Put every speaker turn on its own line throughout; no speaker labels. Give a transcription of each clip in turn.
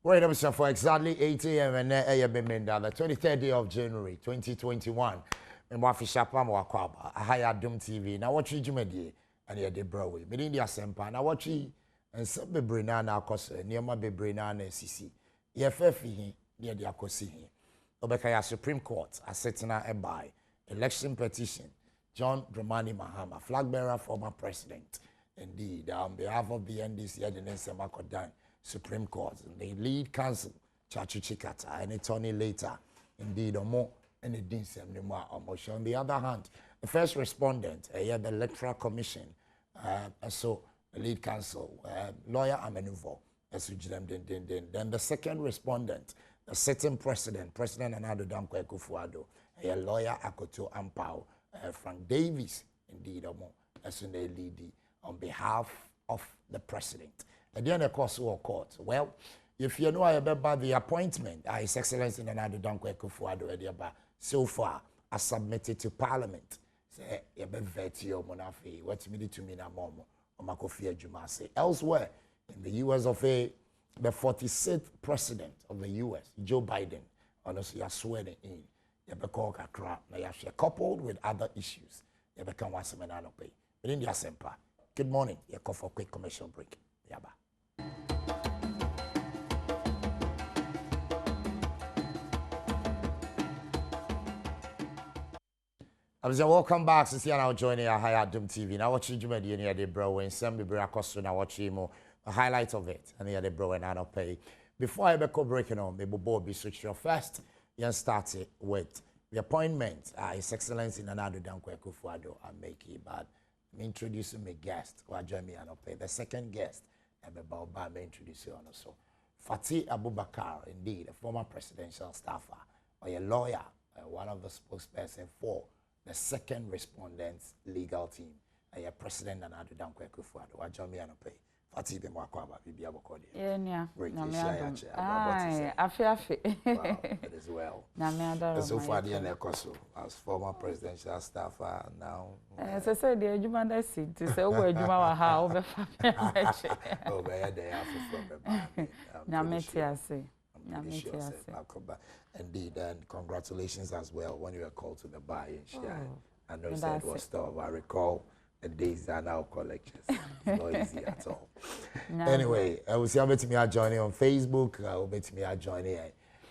Wait up, sir, for exactly 8 a.m. and the 23rd day of January 2021. And Wafisha Pam Wakwaba, Adom TV. Now, what you do, and you're the Broadway. But in the Asempa, now what you and some Bebrina now cause near my Bebrina and CC. EFF, near the Akosi. Obekaya Supreme Court, a setting a by election petition. John Dramani Mahama, flag bearer, former president. Indeed, on behalf of the NDC, Semakodan. Supreme Court, the lead counsel, Chachu Chikata, and attorney later, indeed, or more, and it didn't seem more. On the other hand, the first respondent, the Electoral Commission, so the lead counsel, lawyer Amenuvo, then the second respondent, the sitting president, President Nnawotwe Yi, a lawyer Akoto Ampao, Frank Davis, indeed, or more, as in the lead on behalf of the president. And then, of course, court. Well, if you know about the appointment, His Excellency Nnawotwe Yi, so far, as submitted to Parliament, say, you be vetio monafi, what's me to me na momo, or Makofia Juma say. Elsewhere, in the US of A, the 46th president of the US, Joe Biden, honestly, you are swearing in. You be called a crap, coupled with other issues. You become one seminar pay. But in the Asempa, good morning. You call for a quick commercial break. Yaba. Welcome back. Since you are now joining our Adom TV. Now watching you near the bro and some be across now watching more a highlight of it and near the bro and I don't pay. Before I go breaking on, maybe board be switch your first. You started with the appointment. His Excellency Nnawotwe Yi and make it, but introducing my guest who join me and pay. The second guest, I may introduce you also. Fatih Abubakar, indeed, a former presidential staffer or a lawyer, one of the spokespersons for the second respondent's legal team. President Nnawotwe Yi, who join me and pay. Fatih Bemwakwaba, Bibi Abokodi.
Yeah,
great.
Afi.
Wow, it is well. So far, the Nekoso, as former presidential staffer now.
As I said, the Jumanda seat to say, where Juma how over
oh, but they are from
Nametiasi.
Indeed, and congratulations as well when you were called to the bar in Shia. I know it was tough. I recall the days are now collections. It's not easy at all. Anyway, I will see how me are joining on Facebook. I will me are joining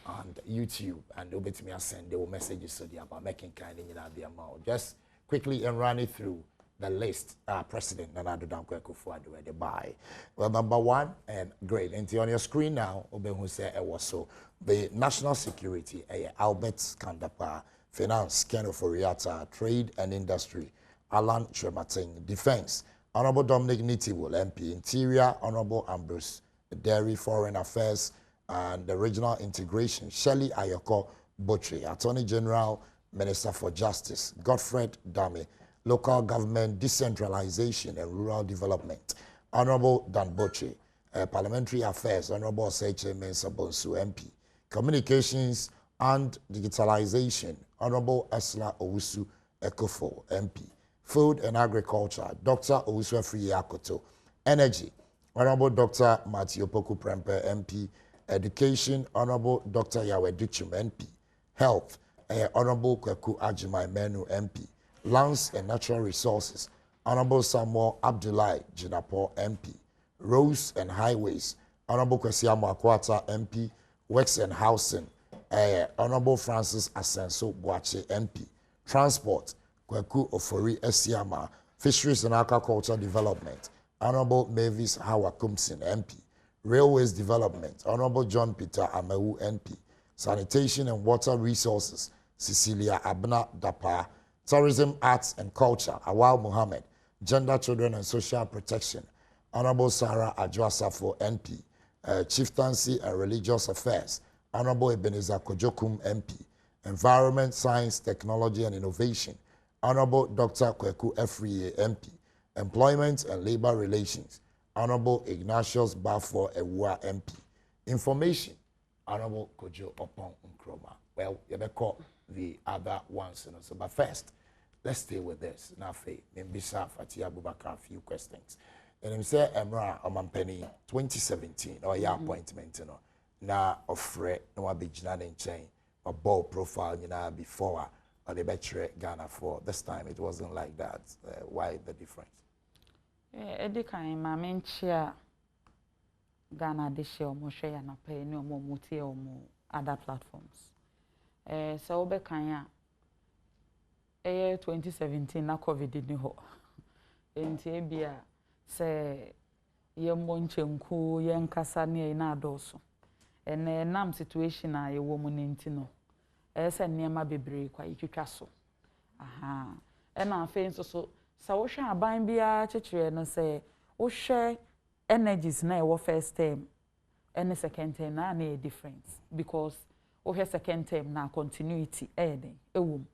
on YouTube, and they'll me send the messages to them about making kind of the amount. Just quickly and run it through the list. President Nnawotwe Yi at the buy. Well, number one, and great. And on your screen now, who say it was so the national security, Albert Kandapa, finance, Ken Oforiatta, trade and industry. Alan Tremating, Defense, Honorable Dominic Nitiwol, MP, Interior, Honorable Ambrose, Dairy, Foreign Affairs, and the Regional Integration, Shelley Ayoko Botry, Attorney General, Minister for Justice, Godfred Dame, Local Government, Decentralization and Rural Development, Honorable Dan Botry, Parliamentary Affairs, Honorable Seche Mensah Bonsu, MP, Communications and Digitalization, Honorable Esla Owusu Ekofo, MP, Food and Agriculture, Dr. Owusu Akoto, Energy, Honorable Dr. Matthew Poku Prempe, MP, Education, Honorable Dr. Yahweh Duchum, MP, Health, Honorable Kweku Ajimai Menu, MP, Lands and Natural Resources, Honorable Samuel Abdullahi Jinapo, MP, Roads and Highways, Honorable Kwesiamu Akwata, MP, Works and Housing, Honorable Francis Asenso Boache, MP, Transport, Kweku Ofori Esiama, Fisheries and Aquaculture Development, Honorable Mavis Hawakumsin, MP, Railways Development, Honorable John Peter Amewu, MP, Sanitation and Water Resources, Cecilia Abna Dapa, Tourism, Arts and Culture, Awal Muhammad, Gender, Children and Social Protection, Honorable Sarah Adjoasafo, MP, Chieftaincy and Religious Affairs, Honorable Ebenezer Kojokum, MP, Environment, Science, Technology and Innovation, Honorable Dr. Kweku Efriye, MP, Employment and Labor Relations, Honorable Ignatius Bafo Ewua, MP, Information, Honorable Kojo Opon Nkroma. Well, you may call the other ones, you know, so, but first, let's stay with this. Now, Mbisa Fatih Abubakar, a few questions. And he said, Emra Omampeni, 2017, or your appointment, you know, na ofre na wa be gina ne nchen a ball profile before or the better Ghana for this time it wasn't like that. Why the difference?
Edi kan ma menchia Ghana de share omo hwe ya na pay ni omo mutie omo other platforms. So be kan ya 2017 na COVID ni ho. Enti ebia se ye monchenku ye nkasa ne na adoso. Ene nam situation a ye wo mu ne ntino. Ese niema bebre kwa itwitwa so. Aha. Ena afa nso so sa wo hwe aban bia chechire no se wo hwe energies na e wo first term and second term na na difference because wo hwe second term na continuity den ewum.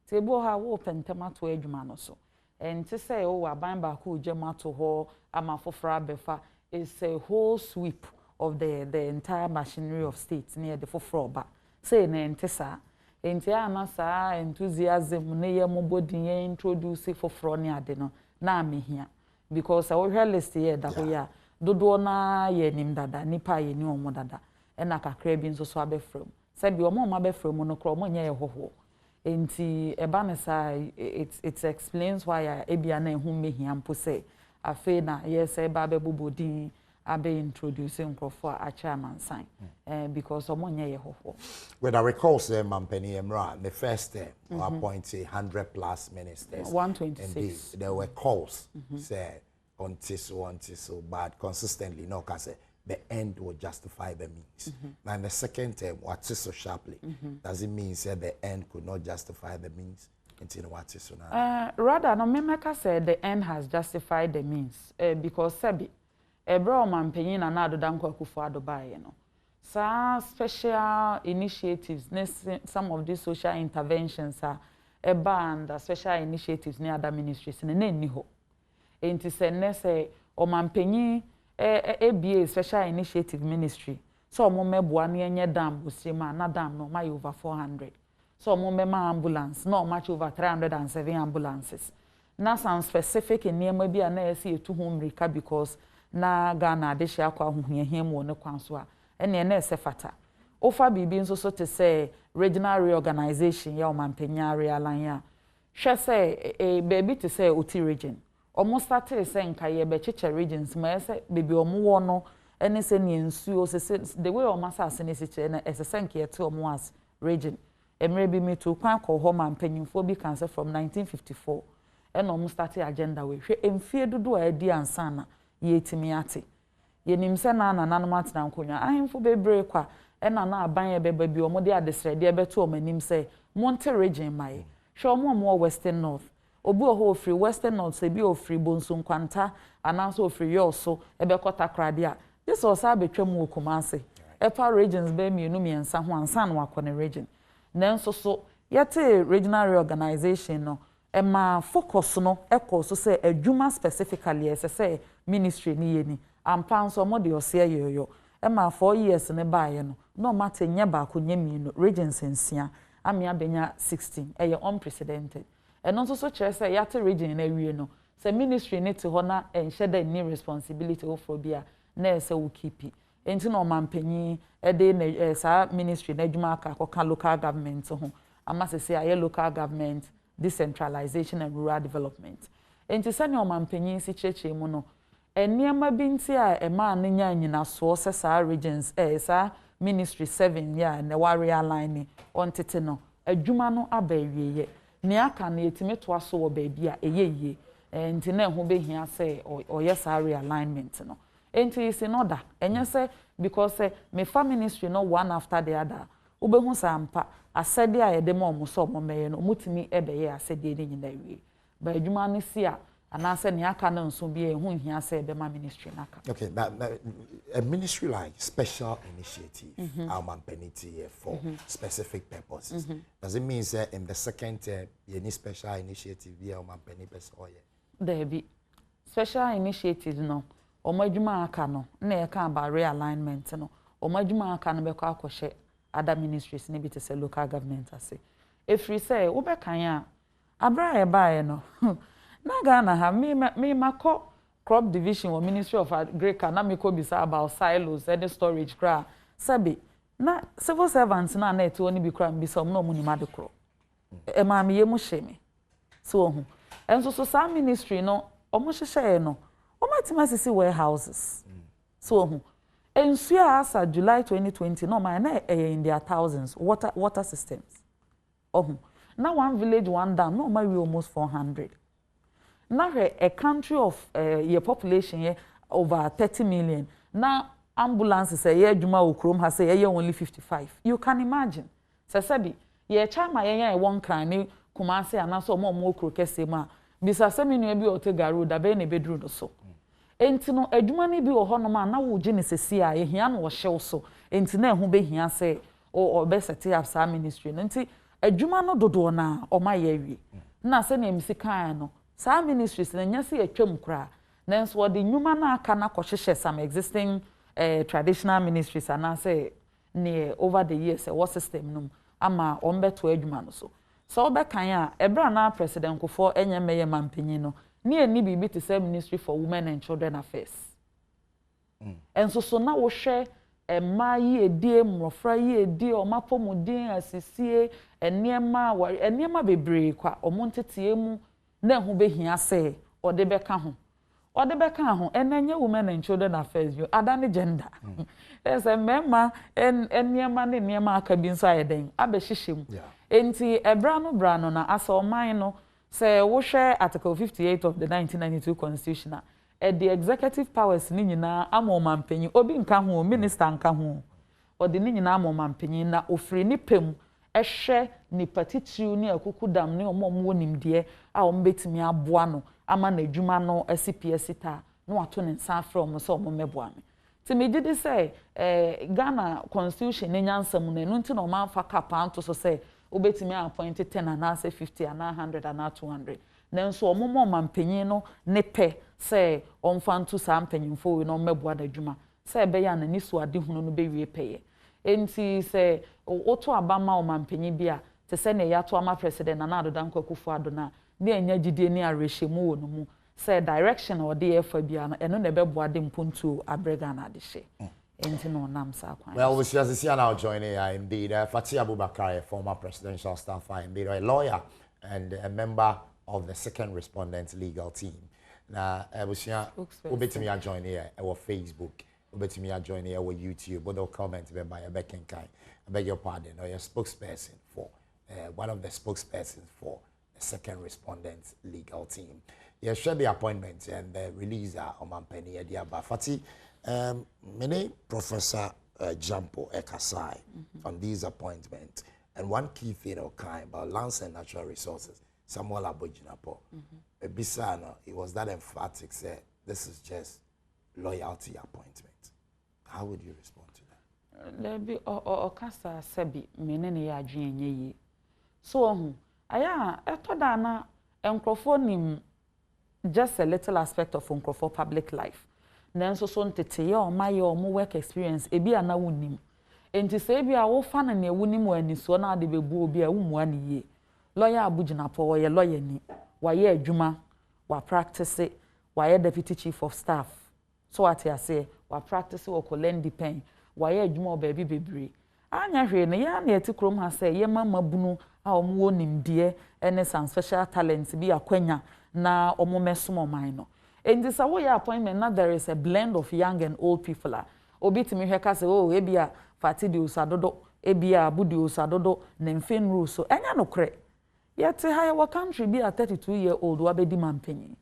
Te bo ha wo pentema to adwuma no so. Enti say wo aban ba ko ujema to ho ama fofora befa is a whole sweep of the entire machinery of states near the fofora ba. Say na entesa enti anasa enthusiasm ne ye mobodi ye introduce foforo ne ade no na amehia because wo hwe list ye da ho ya dodo na ye nim dada nipa ye ni omo dada e na kakra bi nso so abefram se bi omo abefram no kro omo nya ye hoho enti eba ne sa it explains why ebia na ehu mehia mpo se afi na ye se ba bebobodin abe introducing for a chairman sign because omo nya ye hoho.
When I recall say Mampeni Emra the first term appointed 100+ ministers
126
and there were calls say until so but consistently no can say the end will justify the means. Now in the second term what is so sharply does it mean say the end could not justify the means until what is so now
rather no memeka say the end has justified the means because sebi ebro mampenyin na adoda nkwakufu adobaye no sa special initiatives some of these social interventions are and special initiatives near other ministries na ni ho enti se ne se o mampenyin ABA special initiative ministry so omo meboa na enye dam osima na dam no my over 400 so omo mema ambulance no much over 307 ambulances na some specific enema bia na esi etu humrika because na Ghana de hye akwa hohuahia mu ne kwanso a ene na ese fata ofa bibi nso so te say regional reorganization ya omampenya realan ya hwe say baby te say oti region almost started say nka ye be cheche regions ma say baby omo wo no ene se ne nsuo se the way omo asase ne se na ese se nka ye te omo as region emre bi me to kwan ko ho mampanyimfo bi kan say from 1954 ene omo started agenda we hwe emfie dodo a edi ansana ye timiate ye nimse na nanom atena nkonya ahemfo bebre kwa ena na aban ye beba bi omo de adesrede ye beto omanim say monte region mai hwe omo western north obi oho free western north se bi ofree bonso nkwanta ananso ofree yoso ebekota krade a this was abetwam okumase epa regions be mienu miensa ho ansa na wakone region nanso so yete regional reorganization no ema focus no ekoso say adwuma specifically say ministry ni yeni ampa nso mo de ose yoyo ema 4 years ne baaye no matter nya ba ko nya mienu regions nsia amia benya 16 eye unprecedented eno nso so kire say yate region na wie no say ministry ne te ho na enhye da ni responsibility ofo bia na ese wo keep enti no mampanyi de na sa ministry na adwuma aka ko local government ho ama say aye local government decentralization and rural development enti sane o mampanyi si cheche mu no eniema binti a ema anya nyina so se sa regions sa ministry 7 ya na wari align on tete no adwuma no abawieye ni aka na etime to aso wo ba bia eyeye enti na ho behia se oye sa realignment no enti is in order enye se because me fa ministry no one after the other obehu sampa asede a yede mo so mo meye no mutimi ebeye asede ni nyina wie ba adwuma no si a anase ne aka no nso bi ehu hia se ebe ma ministry naka.
Okay, that a ministry like special initiative penity for specific purposes. Does it mean that in the second term any special initiative be penny person or
there be special initiatives no omo adwuma aka no na e ka about realignment no omo adwuma aka no be kwa akoshe other ministries ne bi te say local government ase efri say wo be kan a abra e bae no na Ghana ha me mako crop division or ministry of agriculture na me ko bisa about silos and storage kra sabi na civil servants na na eto ni bi kra mbi so no muni madekro e ma me yemu hye so ohu enso so sa ministry no omo hyehye no omatima sisi warehouses so ohu ensu asa July 2020 no ma na in their thousands water systems ohu na one village one dam no ma we almost 400 na a country of your population here over 30 million na ambulances say ye adwuma okrom ha say ye only 55 you can imagine sabi ye chama ye one kran ni Kumasi anaso mo okro kese ma bisa seminu bi otegaro da be na bedru no so enti no adwuma ni bi wo hono ma na wo gi ne sesi a ye hia no wo hyew so enti na ehu be hia say o be set up sa ministry no enti adwuma no dodo na o ma ye awie na se na emisi kan no sa ministries na nya se atwam kra nanso wo de nyuma na aka na kwohyehyɛ some existing traditional ministries and I say near over the years what system no ama ombeto adwuma no so obekan a ebra na president kofo enyemeye mampanyin no ne ani bibi te say ministry for women and children affairs enso so na wo hwe ema yi edie mrofra yi edie omapomudin asisie eniema bebre kwa omontetie mu na hu behia se ode beka ho ode beka ho enenye women and children affairs you adane gender ese mema eniema ne niema aka bi nso ayeden abehyehyem enti ebra no na asa oman no say wo hwe article 58 of the 1992 constitution the executive powers ni nyina amomampanyin obi nka ho minister nka ho ode ni nyina amomampanyin na ofiri ni pem ehwe ni patitru ni akukudam ni omomwo nimde a ombetimi aboa no ama na adwuma no CPS ta no wato ne nsa from so omomeboa me ti me gidi say Ghana constitution ne nyansam no enu nti no ma fa kapanto so say obetimi appoint 10 and 50 and 100 and 200 nanso omomampanyin no ne pe say omfanto sa mpanyimfo we no mmeboa da adwuma say be ya na ni so ade hunu no be wie peye enti say oto abama omampanyin bia te say na yato ama president na Adom Akufo-Addo na ne anya gidie ne arehemu wo no mu say direction or the efa bia no eno na beboa de mpuntu abrega na de hye enti no nam sa kwan.
Well, we see now joining indeed Fatih Abubakar, a former presidential staffer, indeed a lawyer and a member of the second respondent legal team. Now we see obetimi a join here our Facebook, obetimi a join here our YouTube, but they'll comment by a Beckenkai. I beg your pardon, or your spokesperson for one of the spokespersons for the second respondent legal team. You share the appointment and the release of Mampeni Ediaba Fatih. Many Professor Jampo Ekasai on these appointments, and one key thing of kind about lands and natural resources, Samuel Abojinapo, Bisano, it was that emphatic, said, this is just loyalty appointment. How would you respond to that?
There be Okasa Sebi, menene ya adwenye. So, aya, etodana, encrofonim just a little aspect of uncrofo public life. Nanso so ntete ye o maye o mo work experience ebi ana wonim enti se ebi a wo fa na ne wonim wani so na ade bebu obi a wumu ani ye lawyer Abujinapo wo ye lawyer ni wa ye adwuma wa practice wa ye deputy chief of staff so what ya say wa practice wo kolendi pen wa ye adwuma oba bi bebre anya hwe ne ya na eti krom ha say ye mama bunu a o mo nimde ene some special talents bi akwanya na o mo mesom oman no. In this appointment, now there is a blend of young and old people. Obitimi heka say, oh, ebia Fatidi Usadodo, ebia Budi Usadodo, Nemfen Ruso. Enya no kre. Yet higher country be a 32-year-old wabedi mampenyi.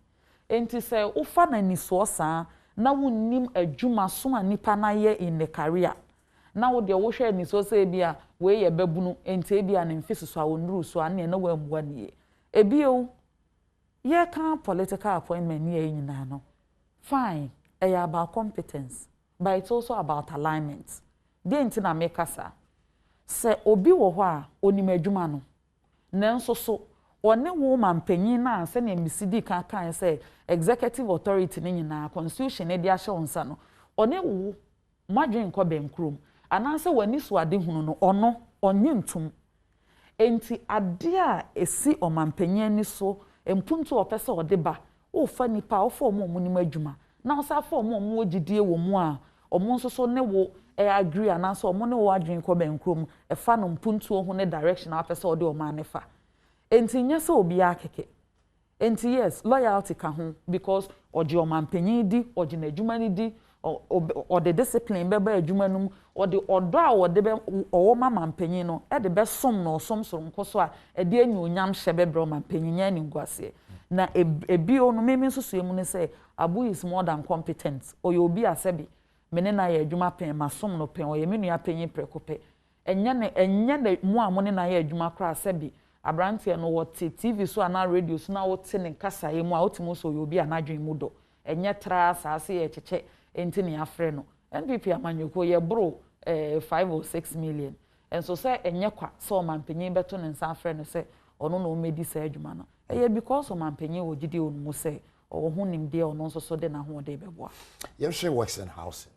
Enti say, ufa na ni sosa, na wunim a juma suma nipa na ye in the career. Now the washer ni so say ebia we ye bebunu enti ebia nemfisu so awonru so ane na wa mwan ye. Ebio ye can political appointment near no. Fine, about competence, but it's also about alignment. The intina make us say obi wo ho a onim adwuma no. Nanso so one woman penyin na se na MCD kan say executive authority ni nyina constitution e dia hye onsa no. One wo madwen ko benkrom. Ananse wani so ade hunu no ono onye ntum. Enti ade a esi omampenyin ni so empuntu opese odeba o fa nipa o fa omo nim adwuma na o sa fa omo ogidie wo mu a omo nso so ne wo agree and also omo ne wo adwen ko ben krom e fa no mpuntuo ho ne direction a pese ode o ma ne fa enti nya se obi akeke enti yes loyalty ka ho because oje o mampanyin di oje na adwuma ni di or the discipline beba adwuma num or the odo a wo de be owo mampanyin no e de be som no som so nkoso a e de anyonyam hye be bro mampanyin nya ni nguase na ebi onu meme nsusu emu ne say Abu is more than competent oyo obi asebi mene na ye adwuma pen masom no pen oye me nua penyin prekope enye na mu amone na ye adwuma kra asebi abrante no wote TV so ana radio so na wote ne kasa ye mu a wote mo so oyo obi anadwen mu do enye tra saase ye cheche enti ne afre no NPP amanyoko ye bro 5 or 6 million and so say enye kwa so mampenyin beto ne nsa afre no say ono no medi sa adwuma no eye because o mampenyin wo gidi onu mo say or who nim there or no so de na ho de beboa.
She works in housing.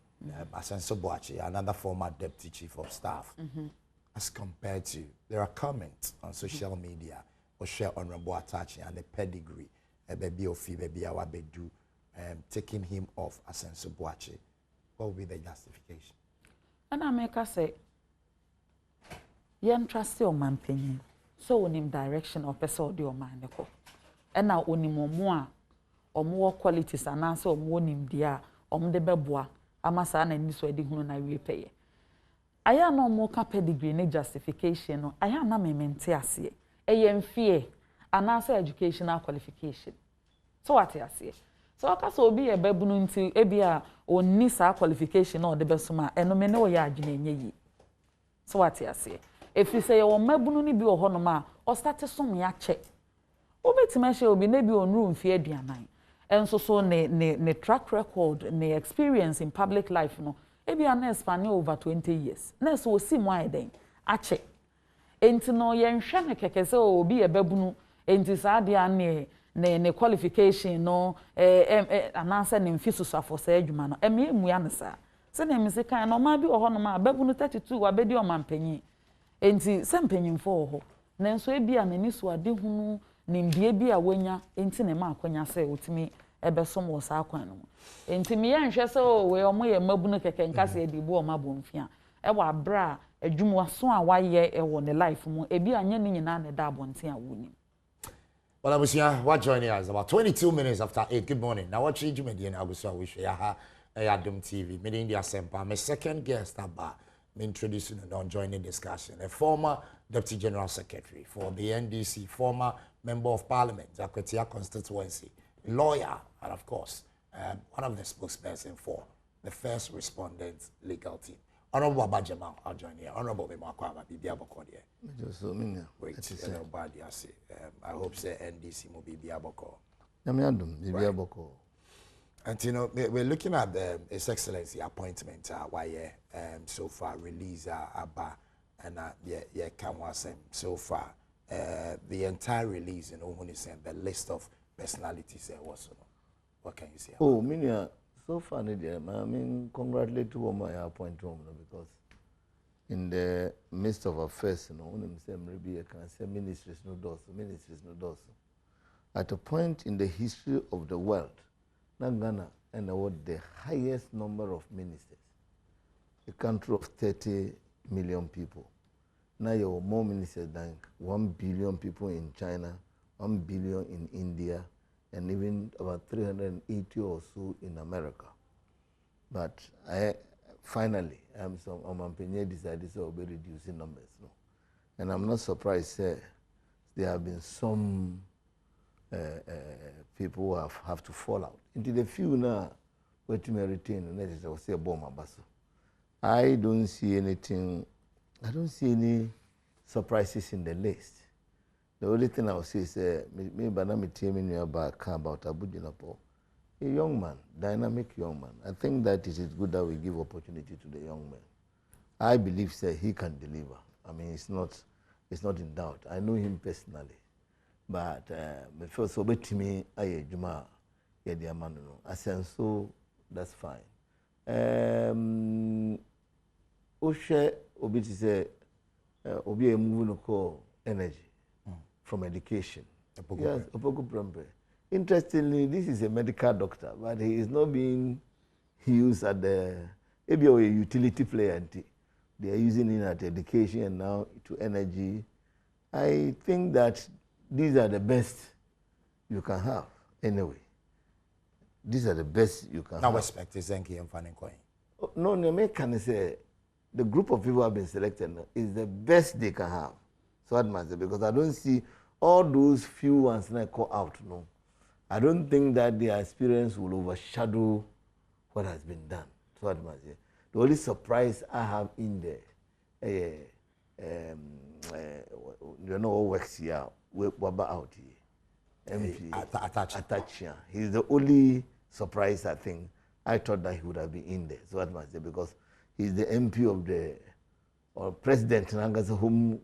Asenso Boachi, another former deputy chief of staff. As compared to, there are comments on social media or share honorable attaching and the pedigree, a baby of fee, baby awabedu, taking him off Asenso Boachi. What would be the justification?
And I make her say, yen trust your man penny, so on him direction or person or man. And now only more. Or more qualities and answer or more nim dia de beboa amasa na ni so edi hunu na we pay aya no more ka pedigree ne justification no aya na me mente ase eye mfie anasa educational qualification so what ase so aka so obi e babunu nti ebia onni sa qualification na de besoma eno me ne wo ya adwene enye yi so what ase efi say wo mabunu ni bi wo hono ma o start som ya che obetima she obi ne bi onru mfie aduanan and so ne track record, ne experience in public life, no. Ebi an expand over 20 years. Na so si mo ayden ache. Enti no ye nhwe ne keke se obi e babunu enti sa de an ne qualification no ananse ne mfi susafo sa adwuma no. Emu ya ne sa. Se na mi se kan no ma bi wo ho no ma babunu 32 wa bedi o mampanyin. Enti se mpanyimfo wo ho. Na nso ebi an ani so ade hunu nimbie bi a wanya enti ne ma akonya se otimi ebesom wo sa akwan no enti me yanhwe se we omo ye mabunu keke nkase edibu o mabomfia e wa bra adwumwa so a waye e wo ne life mu ebi anye ne nyina ne da abonten a woni.
Well, Abusia, what joining us about 22 minutes after 8. Good morning. Now, what you doing, Abusia? We share Adom TV. Me India Sempa. My second guest about me introducing and joining discussion. A former Deputy General Secretary for the NDC, former Member of Parliament, Zakwetia constituency, lawyer, and of course, one of the spokespersons for the first respondent legal team. Honorable Abajama, I'll join here. Honorable Bimakwa, Bibia Bokodia. Wait, nobody, I say. I hope say NDC will be Biaboko.
Bibia Boko.
And you know, we're looking at His Excellency appointment, why so far release Abba and Kamwasem so far. The entire release, you know, when he sent the list of personalities, what can you say?
Oh, Minia, so far, I mean, congratulate to my appointment because in the midst of affairs, you know, when I'm saying maybe I can say ministries no doors. At a point in the history of the world, Ghana and the highest number of ministers, a country of 30 million people. Now you have more ministers than 1 billion people in China, 1 billion in India, and even about 380 or so in America. But finally, decided to be reducing numbers. No? And I'm not surprised there have been some people who have to fall out. Into the few now, what you may retain, and I will say a bomb. I don't see anything. I don't see any surprises in the list. The only thing I will say is, me about Abu Jinapo, a young man, dynamic young man. I think that it is good that we give opportunity to the young man. I believe he can deliver. I mean, it's not in doubt. I know him personally, but me feel so bad to me. I Juma, I said so. That's fine. Oshe obi to say obi a moving call energy from education. Yes, interestingly, this is a medical doctor, but he is not being used at the maybe a utility player. They are using it at education and now to energy. I think that these are the best you can have anyway. These are the best you can have.
Now respect is Zenki and Fanning Coin.
No, no, can say the group of people who have been selected is the best they can have. So that matters because I don't see all those few ones that I call out. No, I don't think that their experience will overshadow what has been done. So that matters. The only surprise I have in there, you know what works here, Waba out here, MP Atachia. He's the only surprise I think. I thought that he would have been in there. So that matters because he's the MP of the or President Nanga's home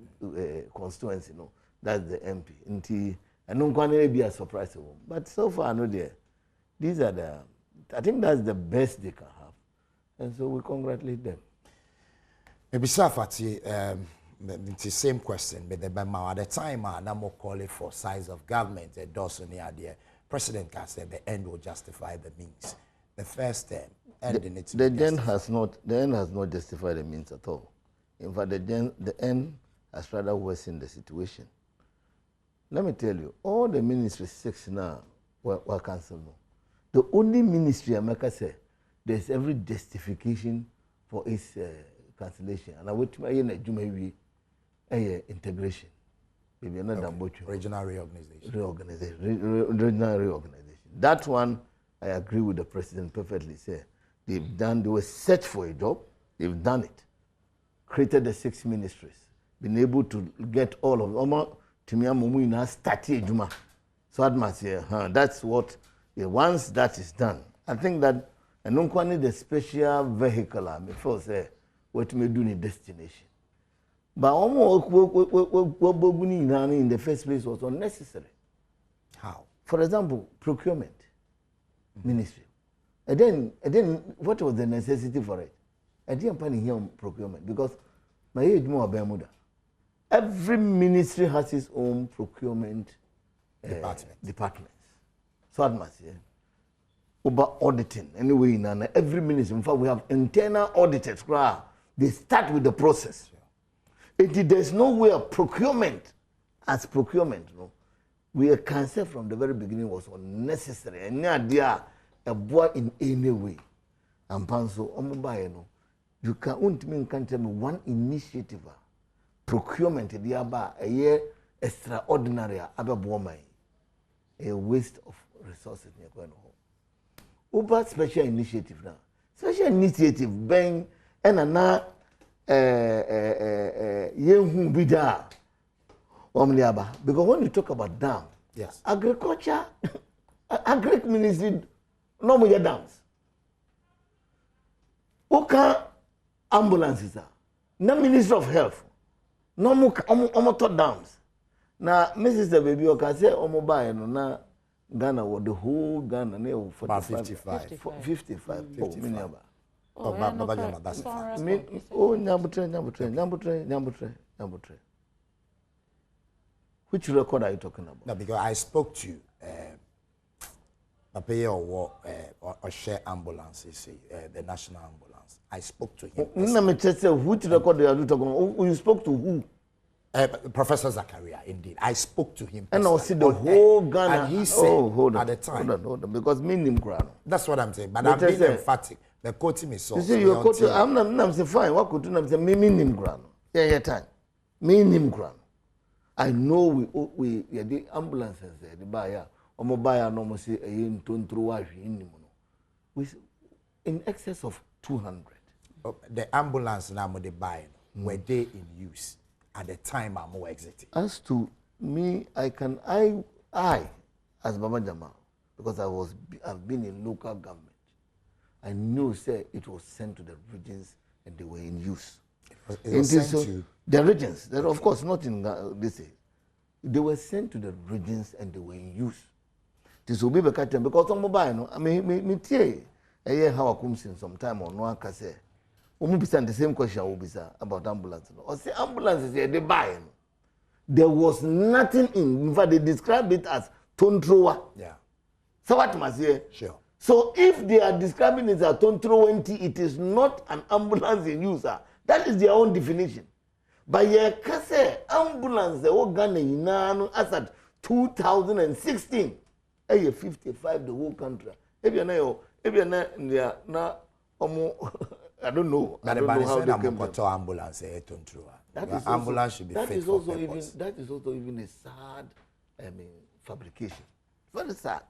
constituency. No, that's the MP. And no one will be a surprise to him. But so far, no there. These are the. I think that's the best they can have, and so we congratulate them.
Maybe Safati, the same question, but at the time, I'm more calling for size of government. The President can say the end will justify the means. The first term,
the end has not justified the means at all. In fact, the end has rather worsened the situation. Let me tell you, all the ministries 6 now were cancelled. The only ministry America said there's every justification for its cancellation. And I wait to my integration. Maybe another
regional reorganization.
Regional reorganization. That one, I agree with the president perfectly. Say they were set for a job. They've done it. Created the 6 ministries. Been able to get all of them. To me, started Juma. So that's what. Once that is done, I think that I don't need the special vehicle. Before say what may do in destination. But almost what in the first place was unnecessary.
How?
For example, procurement ministry. And then what was the necessity for it? I didn't find here on procurement because my age more Bermuda. Every ministry has its own procurement departments. So I must say, about auditing anyway in every ministry. In fact, we have internal auditors. They start with the process. There's no way of procurement as procurement. No, we are cancelled from the very beginning was unnecessary. And now they are a boy in any way. And Panso, you can't tell me one initiative. Procurement, a year extraordinary, a waste of resources. Uber special initiative now. Special initiative, bang, and now, because when you talk about dam,
yes,
agriculture, agric ministry, no more dams. Okay, ambulances are. No Minister of Health. No more dams. Now, Mrs. Baby, I can say, mobile, no, Ghana, what the whole Ghana, no,
55.
55.
Oh,
Nnawotwe. Which record are you talking about?
No, because I spoke to Papaye or share ambulances, the national ambulance. I spoke to him.
Which record are you talking about? You spoke to who?
Professor Zakaria, indeed. I spoke to him.
And I see the whole Ghana.
And he said,
hold on,
at the time.
Hold on, because me name Grano.
That's what I'm saying. But I'm being emphatic. The quoting is so.
You see, you're quoting. I'm saying fine. What could you say? Me name Grano. Yeah, time. Me name Grano. I know we the ambulances there. The buyer, buyer no say in excess of 200.
The ambulance now they buying were they in use at the time I'm more exiting?
As to me, I as Baba Jamal, because I've been in local government. I knew it was sent to the regions and they were in use.
It was sent to
the regions. Of course, not in this. They were sent to the regions and they were in use. This will be because on mobile, I mean, me how I come since some time or no one can say. The same question will be about ambulance. Or say ambulances here they buy. There was nothing in fact, they describe it as tontroa.
Yeah.
So what must say?
Sure.
So if they are describing it as Tontro-20, it is not an ambulance in use. That is their own definition. But ye kase ambulance the whole Ghana inano as at 2016. 55 the whole country. If you know, na I don't know. I don't know how they came to
ambulance. Ambulance should be fit for purpose.
That is also even a sad, fabrication. Very sad.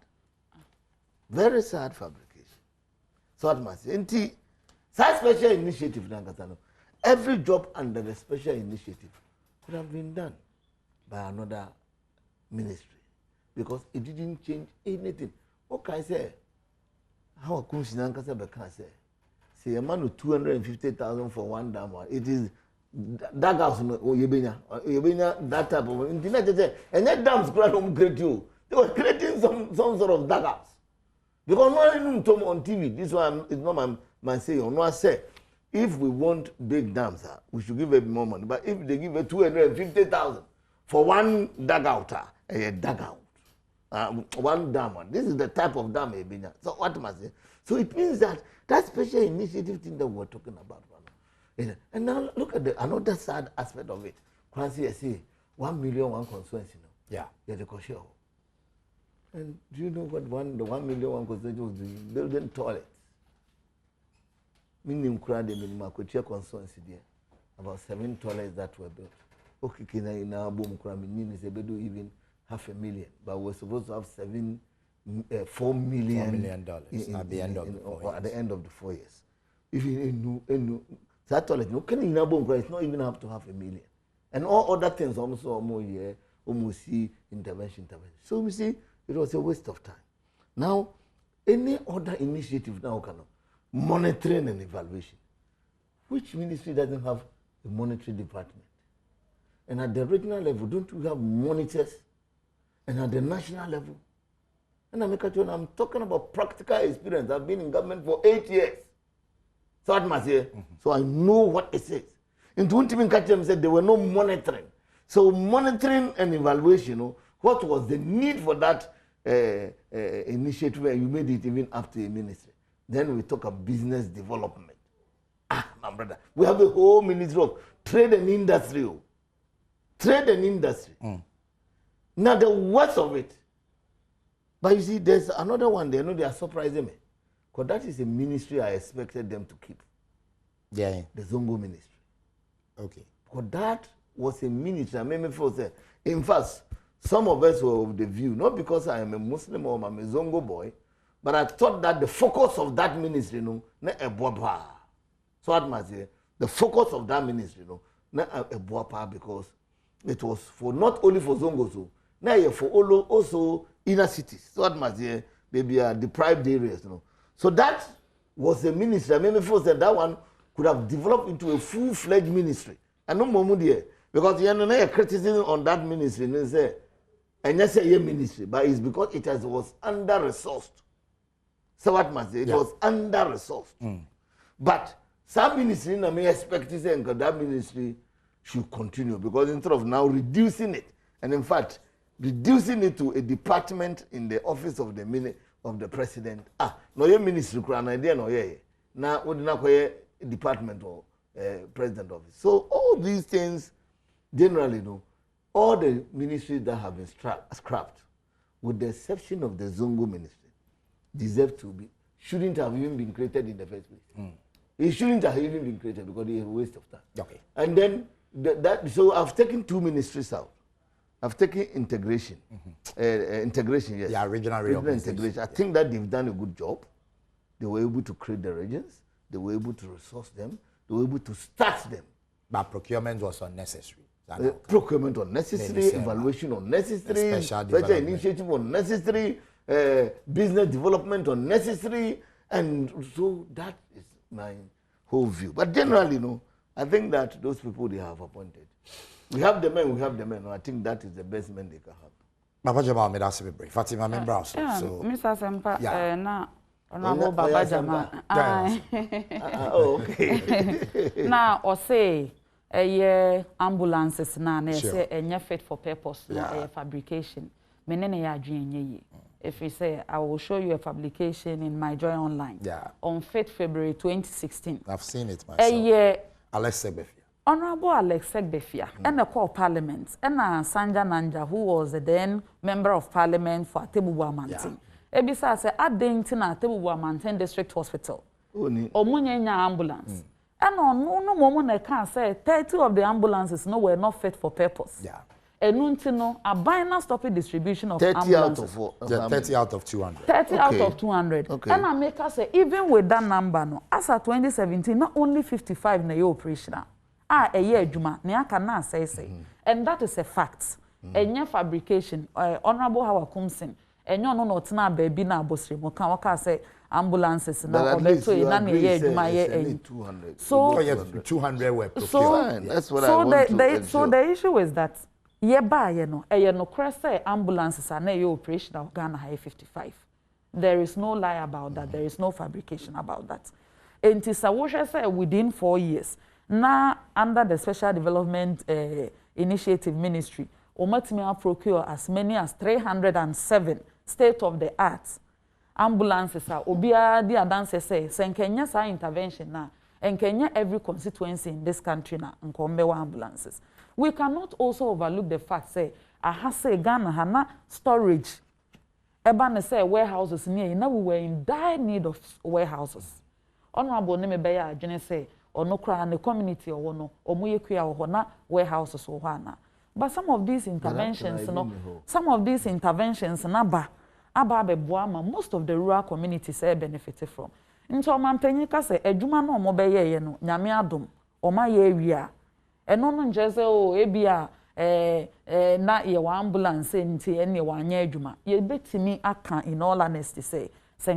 Very sad fabrication. So what must say? Such special initiative, every job under the special initiative could have been done by another ministry because it didn't change anything. What can I say? How come Sinanka say? Say a man with 250,000 for one dam. It is that house Yebenya that type of internet. And that dams could create you. They were creating some sort of dugouts. Because no one on TV, this one is not my saying. No one say, if we want big dams, we should give them more money. But if they give it 250,000 for one dugout, a dugout, one dam, this is the type of dam. So what must I say? So it means that special initiative thing that we're talking about. And now look at another sad aspect of it. Kwansi, I see 1 million one constituency.
Yeah.
Yeah, the Koshio. And do you know what the 1 million one constituency was doing? Building toilets. Minimum crowd in Makochia constituency there. About 7 toilets that were built. Okay, in our boom crowd, is able to even $500,000. But we're supposed to have $4 million
at the end of the 4 years.
At the end of the 4 years. If you that toilet, no can in our boom crowd, it's not even up to $500,000. And all other things also more here, almost see intervention. So we see it was a waste of time. Now, any other initiative now can monitoring and evaluation. Which ministry doesn't have a monitoring department? And at the regional level, don't we have monitors? And at the national level? And I'm talking about practical experience. I've been in government for 8 years. So I must say, so I know what it says. In 2019, said there were no monitoring. So monitoring and evaluation, what was the need for that initiative, and you made it even up to a ministry. Then we talk of business development. My brother, we have the whole Ministry of Trade and Industry. Trade and Industry. Now the worst of it. But you see, there's another one there. They are surprising me. Because that is a ministry I expected them to keep.
Yeah.
The Zongo ministry.
Okay.
Because that was a ministry. I made me feel say, in fact, some of us were of the view, not because I am a Muslim or I'm a Zongo boy, but I thought that the focus of that ministry, not a boapa. So I must say, the focus of that ministry, not a boapa, because it was for not only for Zongo, so now for also inner cities. So I must say, they be deprived areas. So that was a ministry. I mean, before that one could have developed into a full-fledged ministry. And no more there, because you know a criticism on that ministry, and you say a ministry, but it's because it was under-resourced. So what must say? It was under-resourced. But some ministry, I may expect to say that ministry should continue, because instead of now reducing it, and in fact, reducing it to a department in the office of the president. No your ministry, now would not department or president office. So all these things, generally, all the ministries that have been scrapped, with the exception of the Zongo ministry, deserve to be, shouldn't have even been created in the first place. It shouldn't have even been created because it's a waste of time.
Okay.
And then, so I've taken 2 ministries out. I've taken integration. Integration, yes.
Yeah, regional
integration. I think that they've done a good job. They were able to create the regions. They were able to resource them. They were able to start them.
But procurement was unnecessary.
Procurement unnecessary, evaluation unnecessary, special initiative unnecessary, business development unnecessary, and so that is my whole view. But generally, I think that those people they have appointed, we have the men. I think that is the best men they can have.
Baba Jama, me that's very Fatima member also. So
Mr. Sempa,
na
Baba Jama.
Oh, okay.
Now, or say ambulances na say fit for purpose na fabrication. Menene ya adwen ye. if we say, I will show you a publication in My Joy Online.
Yeah.
On 5th February 2016.
I've seen it myself. Alex Segbefia.
Honorable Alex Segbefia, and the core parliament, and Sanja Nanja, who was the then member of parliament for Tebuwa Mountain. Ebisa say at Dentina Tebuwa Mountain District Hospital. Omunya ambulance. And no moment I can say 30 of the ambulances no were not fit for purpose.
Yeah.
And no, a binary stopping distribution of
30
ambulances.
Out of
30 out of 200.
30 out of 200.
Okay.
And I make us say, even with that number, no, as of 2017, not only 55 na operational. A year juma, ne aka na say. And that is a fact. Enye fabrication, Honorable Howard Kumsin, enye no no tena baby na abosre mo kan waka say ambulances na obeto e na ne year juma ye
200.
So
200 were procured.
So that's what I want to
so the issue is that ye ba ye no say ambulances are na ye operational Ghana high 55. There is no lie about that. There is no fabrication about that. Enti sawoshe say within 4 years. Now, under the Special Development Initiative Ministry, Omatimi procure as many as 307 state-of-the-art ambulances. Obia di adanse say, Kenya sa intervention na, and Kenya every constituency in this country na, nkombewa ambulances. We cannot also overlook the fact say, ahase Ghana hana storage. Eba ne say warehouses near, now we were in dire need of warehouses. Honorable Nemebeya Ajene say, or no cry in the community or no, or muyekia or na warehouses or wana. But some of these interventions, naba be boama, most of the rural communities benefited from. Into man penyika say, a juma no mobile ye no, nyame adom, or my area. And no njeze o ebia na ye wa ambulance nti ene wa anya juma. Ye betimi aka in all honesty say,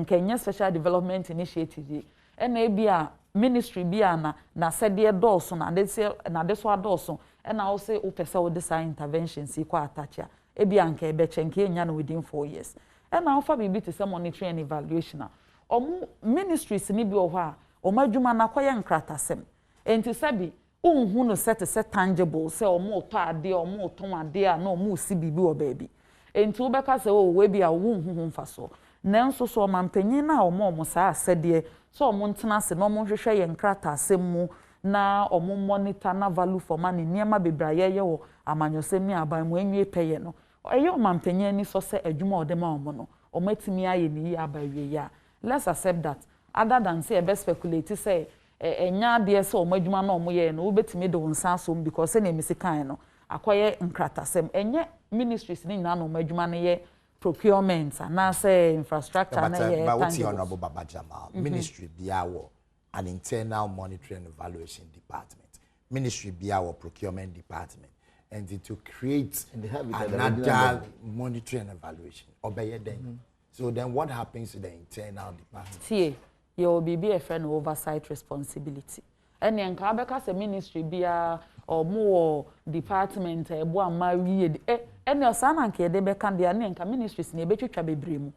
Kenya Special Development Initiative, and ebia ministry bia na sede doso na deso adoso and I say opesa wo design interventions e kwa attach e bia nka e bechenke enya no within 4 years and now for bibi to say monitoring and evaluation omu ministries ni bi o ho a omadwuma na koye nkratasem enti sabi unhu no set tangible say omu to ade omu ton ade a na omu si bibi o baabi enti wo beka say o we bia wo unhu mfaso nanso so mampanyin na omu saa sede so omontena se no monhwehwe ye nkrata asemu na omo monitor na value for money niema bebraye ye wo amanyosem ni aban mu enwie peye no eye omampanyin ni so se adwuma odema omo no omatimi aye ni abawie ya let's accept that other than say be speculate say enya de se omadwuma na omo ye no obetimi de wonsa so because se na emisi kan no akoye nkrata asem enye ministries ni na no omadwuma na ye procurement and say infrastructure na ye
but what's Honorable Baba Jamal ministry biawo an internal monitoring and evaluation department ministry biawo procurement department and to create another monitoring and evaluation obeye then so then what happens to the internal department
see you will be a friend oversight responsibility and enka abeka say ministry bia or more department ebo amawie ene osana nke de beka de ane nka ministries na ebetwetwa bebremu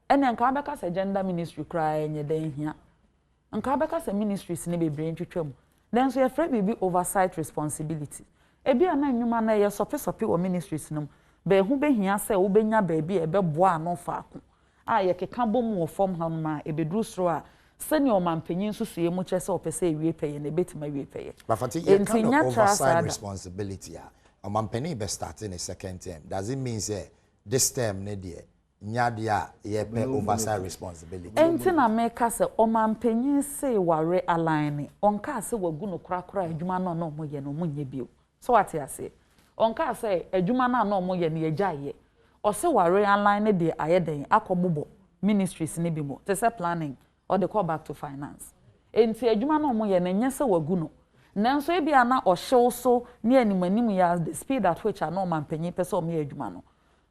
ene nka abeka say gender ministry kra enye den hia nka abeka say ministries na bebre ntwetwam then so ye free bibi oversight responsibility ebi ana nnwuma na ye sope wo ministries no be hu be hia say wo benya ba bi ebeboa no faako a ye keka bom wo form hanuma ebedru soro a senior mampanyin so so ye mu chese opese ewie peye na betima ewie peye
but fati ye kind of oversight responsibility mampanyin be starting a second term does it mean say this term ne de nyadia ye pe oversight responsibility
enti na meka se mampanyin say ware align onka se wagu no krakra adwuma no no mo ye no munye bio so what you say onka se adwuma na no mo ye ne agyaye o se ware align de ayeden akobobo ministries ne bi mo te say planning or they call back to finance. Enti adwuma no mo ye na nyese wagu no. Nanso e bia na ohyew so ne animanim ya the speed at which no mampanyin pese o me adwuma no.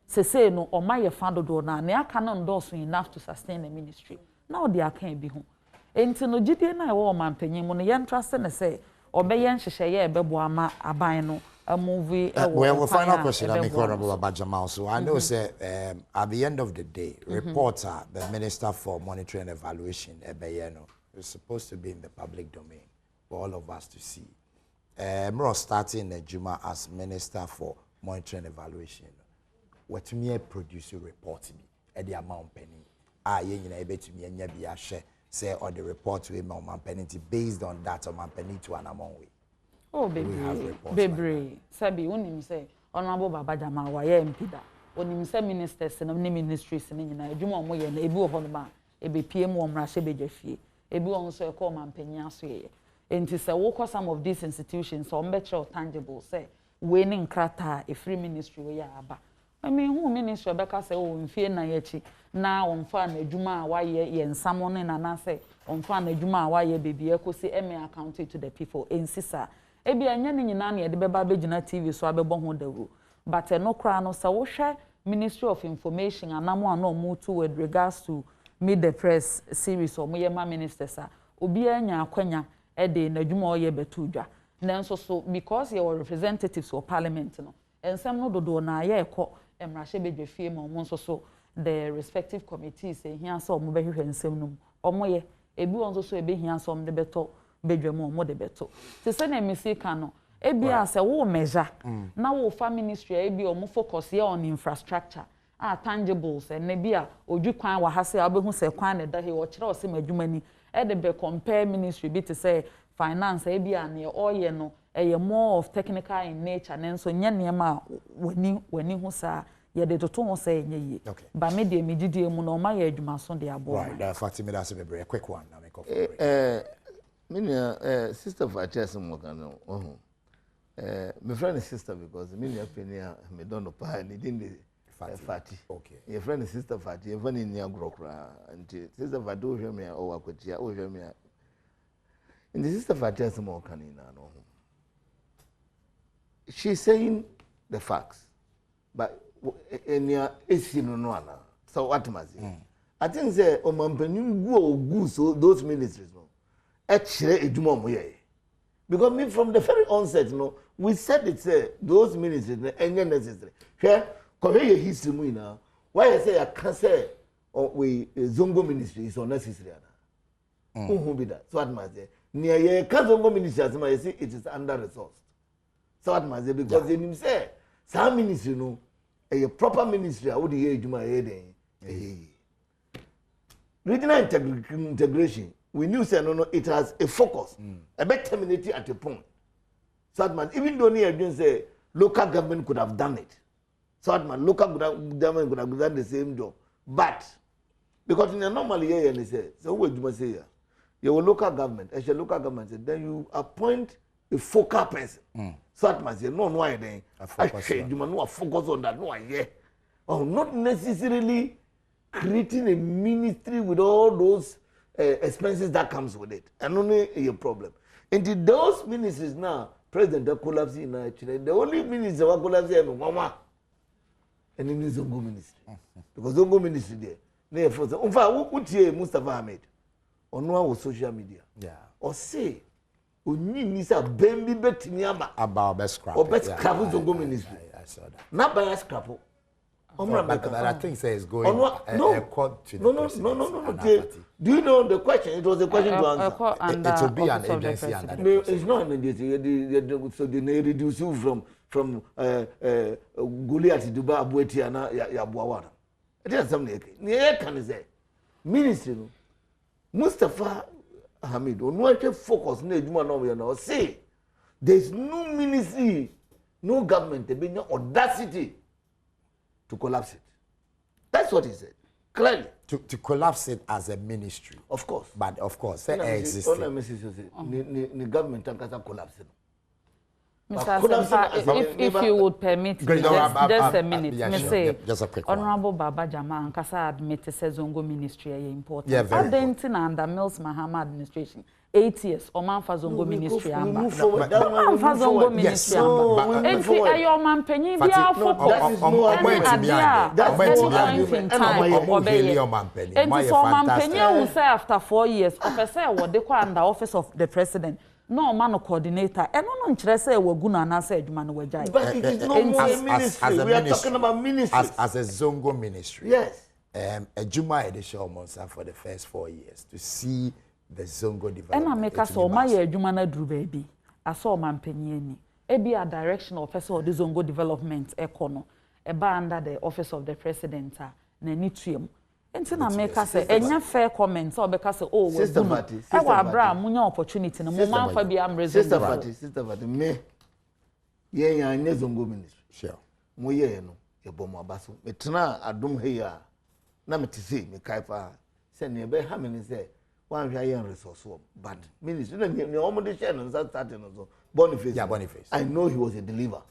Sese no o ma ye fa dodo na ne aka no endorse enough to sustain the ministry. Na o de aka e bi ho. Enti no gidie na e wo mampanyin mo no ye trust ne say obeye nhyehyeye e bebo ama aban no a movie
well final question I'm Honorable Baba Jamal. So I know say at the end of the day reporter the Minister for Monitoring and Evaluation Ebeyeno is supposed to be in the public domain for all of us to see. Mro starting Juma as Minister for Monitoring and Evaluation what me produce a report me the amount penny. Ye nyina ebetumi anya bi ahye say or the report we ma penny based on that penny to an amount we.
Oh baby. Sabi unim say Honorable Baba Jama wa ye MP da. Onim say ministers and ministries ni nyina adwuma omo ye na ebi wo ho ma ebe PM wo mra hye bejafie. Ebi won so e call man penny aso ye. Enti say wo some of these institutions so mbetre tangible say we ni nkrata a free ministry we ya aba. I mean who ministry obeka say o mfie na yechi na onfa na adwuma a wa ye nsamo ne na say onfa na adwuma a wa ye bebie kosi eme account to the people ensisa ebi anya ne nyina na ye de beba begina TV so abebo ho dawo but no kra no say wo hwe Ministry of Information anamo ano mu to with regards to Meet the Press series or moyema ministers a obi anya akwanya e de na adwuma o ye betudwa nanso so because you were representatives for parliament no ensem no dodo na ye ekọ emrahye bedwafie ma omo nso so the respective committees ehia so omo behwehwe ensem no omo ye ebi won so ebehia so omo de beto bedwam omo de beto te se na emisi ka no ebi ase wo measure na wo fa ministry ebi omo focus ye on infrastructure tangibles and nebi a odwu kwan wa ha se abehu se kwan na da he wo kire o se madwumani e de be compare ministry bi to say finance ebi a na oye no more of technical in nature nenso nya niema wani hu sa ye de toto ho sa enye yi ba me de megidie mu no ma ye adwuma so de abo
right Fatima that's a quick one na make
up sister Fatima mo kan no my friend is sister because minia penia me don't know pa ni din Fati
okay
your friend is sister Fati even in your grokra and sister Fati o hwe me o wakotia o hwe me in the sister Fatima mo kan na no she's saying the facts, but in your issue no ana. So what must I think say omampenu go so those ministries no. Actually, eduma mo ye. Because me from the very onset no, we said it say those ministries no any necessary. Here, compare your history mu na. Why I say I can say we Zongo ministry is unnecessary ana. Who be that? So what must say? Near ye Zongo ministry as I say it is under resourced. So what must say because they him say some ministry no a proper ministry how the ejuma e regional integration we knew say no it has a focus a better terminated at a point. So that man even though near say local government could have done it. So that man local government could have done the same job. But because in a normal year and say so what you must say here your local government as your local government say, then you appoint a focal person. So that must say no then you must focus on that no or not necessarily creating a ministry with all those expenses that comes with it and only a problem. And those ministries now president collapse in actually the only minister that collapse is mama and in Zongo ministry because Zongo ministry there therefore in fact who Mustafa Ahmed on one social media or say Oni nisa bembi betimi ama
about best scrap
or best scrap Zongo ministry.
I saw that.
Not by a scrap.
But I think say it's going
no. Do you know the question? It was a question to answer.
It will be an agency under the
it's not an agency. So they reduce you from Goliath to Dubai Abueti and Yabuawana. It is something. Near can say ministry Mustafa Hamid, on what focus no say there's no ministry, no government, there be no audacity to collapse it. That's what he said. Clearly.
To collapse it as a ministry.
Of course.
But of course, it exists.
The government can collapse it.
If you would permit me, just a minute.
Just a quick one.
Honorable Baba Jama Ankasa admitted Zongo ministry is important.
Yeah, very
important. Under Mills Mahama administration, 8 years, Oman for Zongo ministry. Oman for Zongo ministry. Your man penny be our focus. And so man penny will say after 4 years, officer what they call under office of the president. No man coordinator. And no nkyerese we gu na na say adwuma no wajai.
But it is no more a ministry. We are talking about ministry.
As a Zongo ministry.
Yes.
Adwuma edition almost for the first 4 years to see the Zongo development.
And I make us all my adwuma na dru baby. I saw man penye ni. E be a direction officer of the Zongo development ekono. Eba under the office of the president na ni tuam enti na make say enya fair comment so obeka say oh we do e wa abra munya opportunity na mo man fa bia amrezo
sister Fati me ye yan ne zongo ministry
sure
mo ye no ye bom abaso me tena adom he ya na me tisi me kaifa say ne be ha me say one hwa yen resource but ministry na omo de share no start no so Boniface I know he was a deliver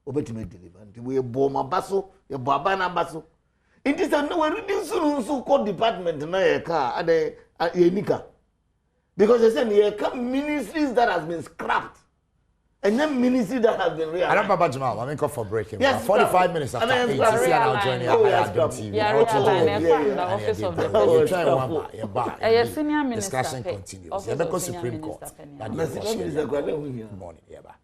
obetime deliver and we bom abaso ye bo abana abaso it is no we reading so called department na ye ka ade yenika because they say ye ka ministries that has been scrapped and then ministry that has been realized.
I don't know Jamal. I'm in for breaking.
Yes,
45 minutes after 8. You see now joining Adom TV.
The office of the
senior minister. Discussion continues. You have Supreme Court. Good morning. Yeah, bye.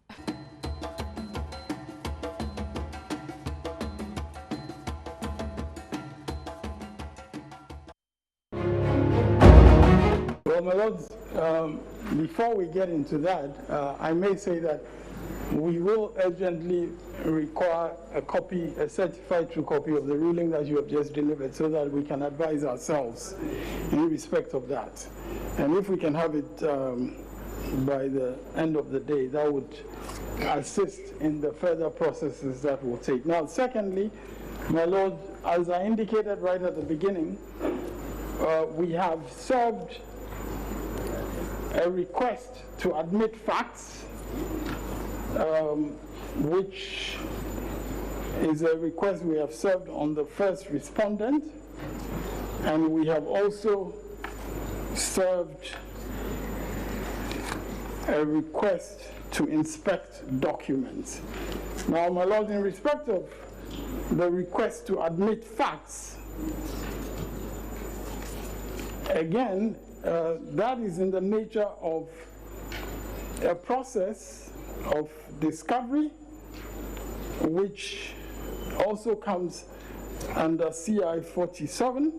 Well, my lords, before we get into that, I may say that we will urgently require a certified true copy of the ruling that you have just delivered so that we can advise ourselves in respect of that. And if we can have it by the end of the day, that would assist in the further processes that will take. Now, secondly, my lord, as I indicated right at the beginning, we have served a request to admit facts, which is a request we have served on the first respondent, and we have also served a request to inspect documents. Now, my lord, in respect of the request to admit facts, again, that is in the nature of a process of discovery, which also comes under CI 47,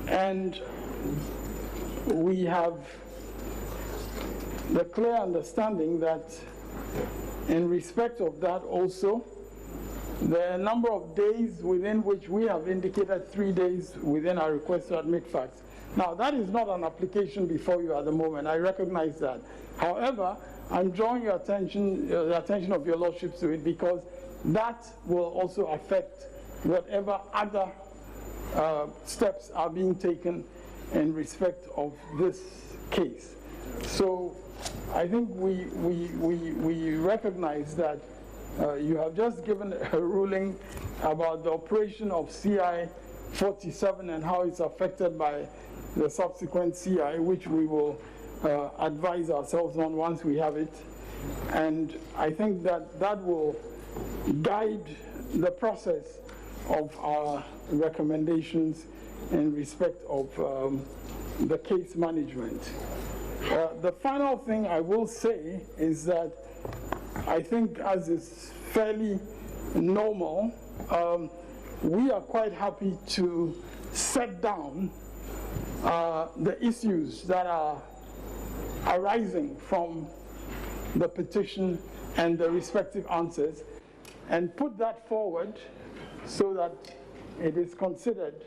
and we have the clear understanding that in respect of that also, the number of days within which we have indicated 3 days within our request to admit facts. Now, that is not an application before you at the moment. I recognize that. However, I'm drawing your attention, the attention of your lordships to it, because that will also affect whatever other steps are being taken in respect of this case. So I think we recognize that you have just given a ruling about the operation of CI 47 and how it's affected by the subsequent CI, which we will advise ourselves on once we have it. And I think that that will guide the process of our recommendations in respect of the case management. The final thing I will say is that I think, as is fairly normal, we are quite happy to set down the issues that are arising from the petition and the respective answers and put that forward so that it is considered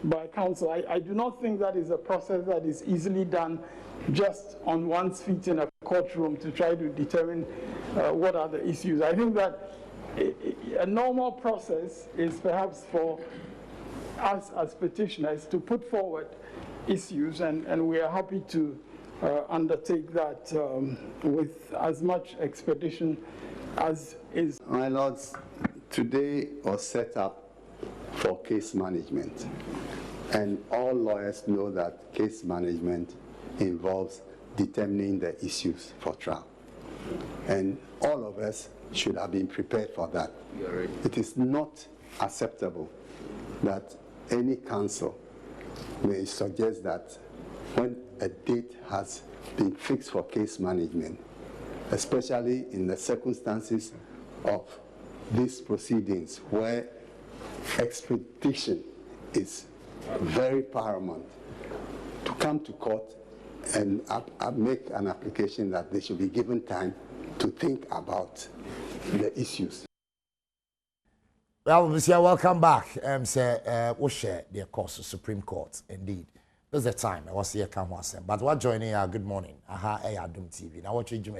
by council. I do not think that is a process that is easily done just on one's feet in a courtroom to try to determine what are the issues. I think that a normal process is perhaps for us as petitioners to put forward issues, and we are happy to undertake that with as much expedition as is.
My lords, today was set up for case management, and all lawyers know that case management involves determining the issues for trial. And all of us should have been prepared for that. It is not acceptable that any counsel may suggest that when a date has been fixed for case management, especially in the circumstances of these proceedings where expedition is very paramount, to come to court and make an application that they should be given time to think about the issues.
Well, Monsieur, welcome back. Say, we share the course of Supreme Court. Indeed, this is the time. I was here, come once. But what joining our good morning? Aha, Adom TV. Now, what you do?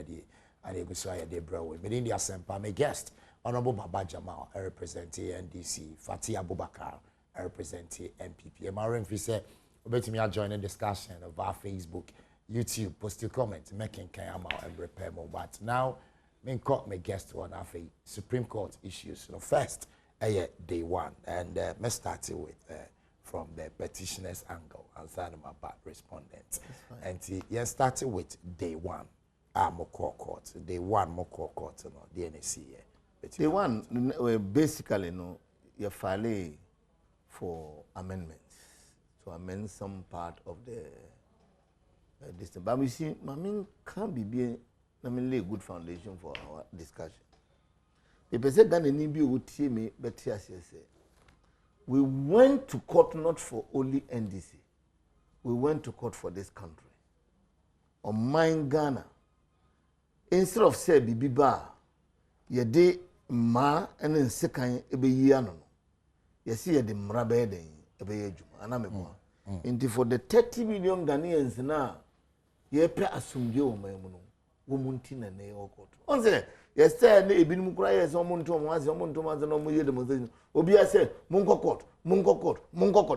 I go so I did bro. With India Sempa, my guest, Honorable Baba Jamal, I represent NDC. Fatih Abubakar, I represent MPP. And Maureen, if you say, bet me I join a discussion of our Facebook, YouTube, post your comments, making Kayama and repair more. But now, me caught my guest on our Supreme Court issues. So first. Day one, and me started with from the petitioner's angle and sign my back respondents. And you started with day one, Moko Court. Day one, Moko Court, the NSC.
Day one, basically, you file for amendments to amend some part of the distance. But we see, can't be a good foundation for our discussion. The person that would me, but we went to court not for only NDC. We went to court for this country. On mine Ghana. Instead of say bibiba, ye de ma and then second ebe yano. Ye see ye de mrabe de ebe yejuma. Anamebo. Inti for the 30 million Ghanaians na ye pre asumje o maemuno. Womunti na ne okot. On say yes, sir, ebinum kura yes omuntu omwazi no muye demonstration. Obi say munko court.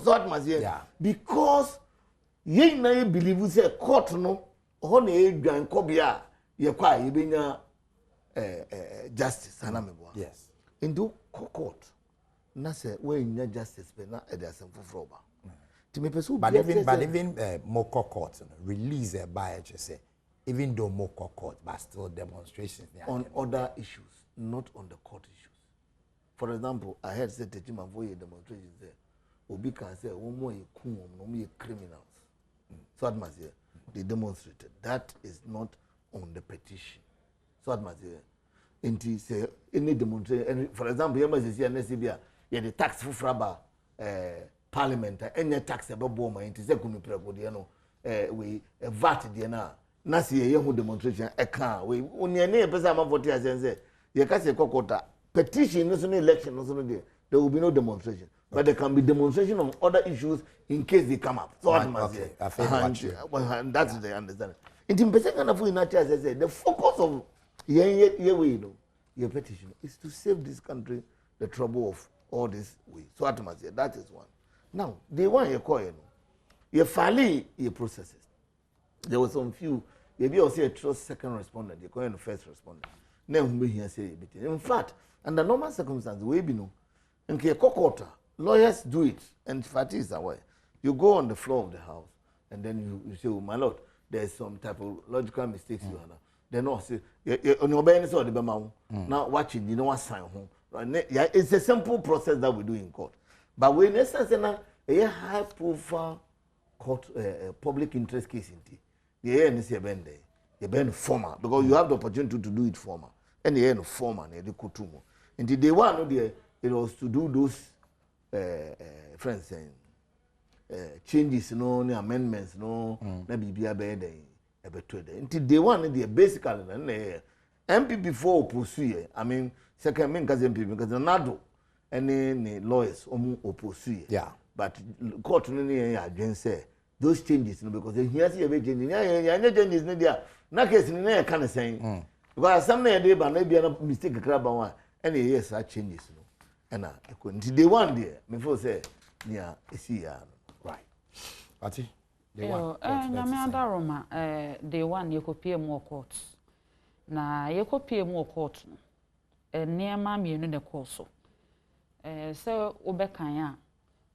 So what must here? Because ye na believe say court no ho na edwan kobia ye kwa ye benya justice anamebo.
Yes.
Into court na say we nya justice be na e dey asem foforo ba.
But even Moko Court release a by say even though Moko Court, but still demonstrations
on other issues, not on the court issues. For example, I heard say Tejima Voye demonstrations there. Obi can say, "Oh, more criminals." So that must they demonstrated. That is not on the petition. So that must say, say any demonstration. For example, you must see an SCBA. You the tax for fraba parliament. Any tax about Boma. It is a kunu prego. We VAT na. Nasi ye hu demonstration eka we oniane pesa ma vote asense ye ka se kokota petition no so election no so there will be no demonstration, but there can be demonstration on other issues in case they come up. So what must say that's the understanding in pesa kana fu ina tia say the focus of ye we your petition is to save this country the trouble of all this way. So what must say that is one. Now they want you call you file your processes. There were some few. Maybe I'll say a trust second respondent. You're going to first respondent. Then we hear say in fact, under normal circumstances, we be no. In Kokota, lawyers do it, and Fatih is aware. You go on the floor of the house, and then you say, oh, my lord, there's some type of logical mistakes you have. Then all say, on your benefit or the bema. Now watching, you know what sign home. It's a simple process that we do in court. But when essence a high profile court public interest case in tea. The ANC bende, you bend former because you have the opportunity to do it former, and the end former and the kutumo. And the day one, it was to do those friends saying changes, no amendments, no maybe be a bed a better. Until day one, they basically MPP for pursue. I mean, second main because MPP because the NADO and lawyers oppose.
Yeah,
but court against say. Those changes, because here see a bit changing. Yeah, changes in there. Na case in there kind of saying. Because some day, but maybe a mistake grab one. And yes, I changes. And I couldn't. They one day, before say, yeah, see,
right. Ati,
they one. Roma, they one, you could pay more courts. Na, you could pay more courts. Near mammy in the course. So, Obekanya,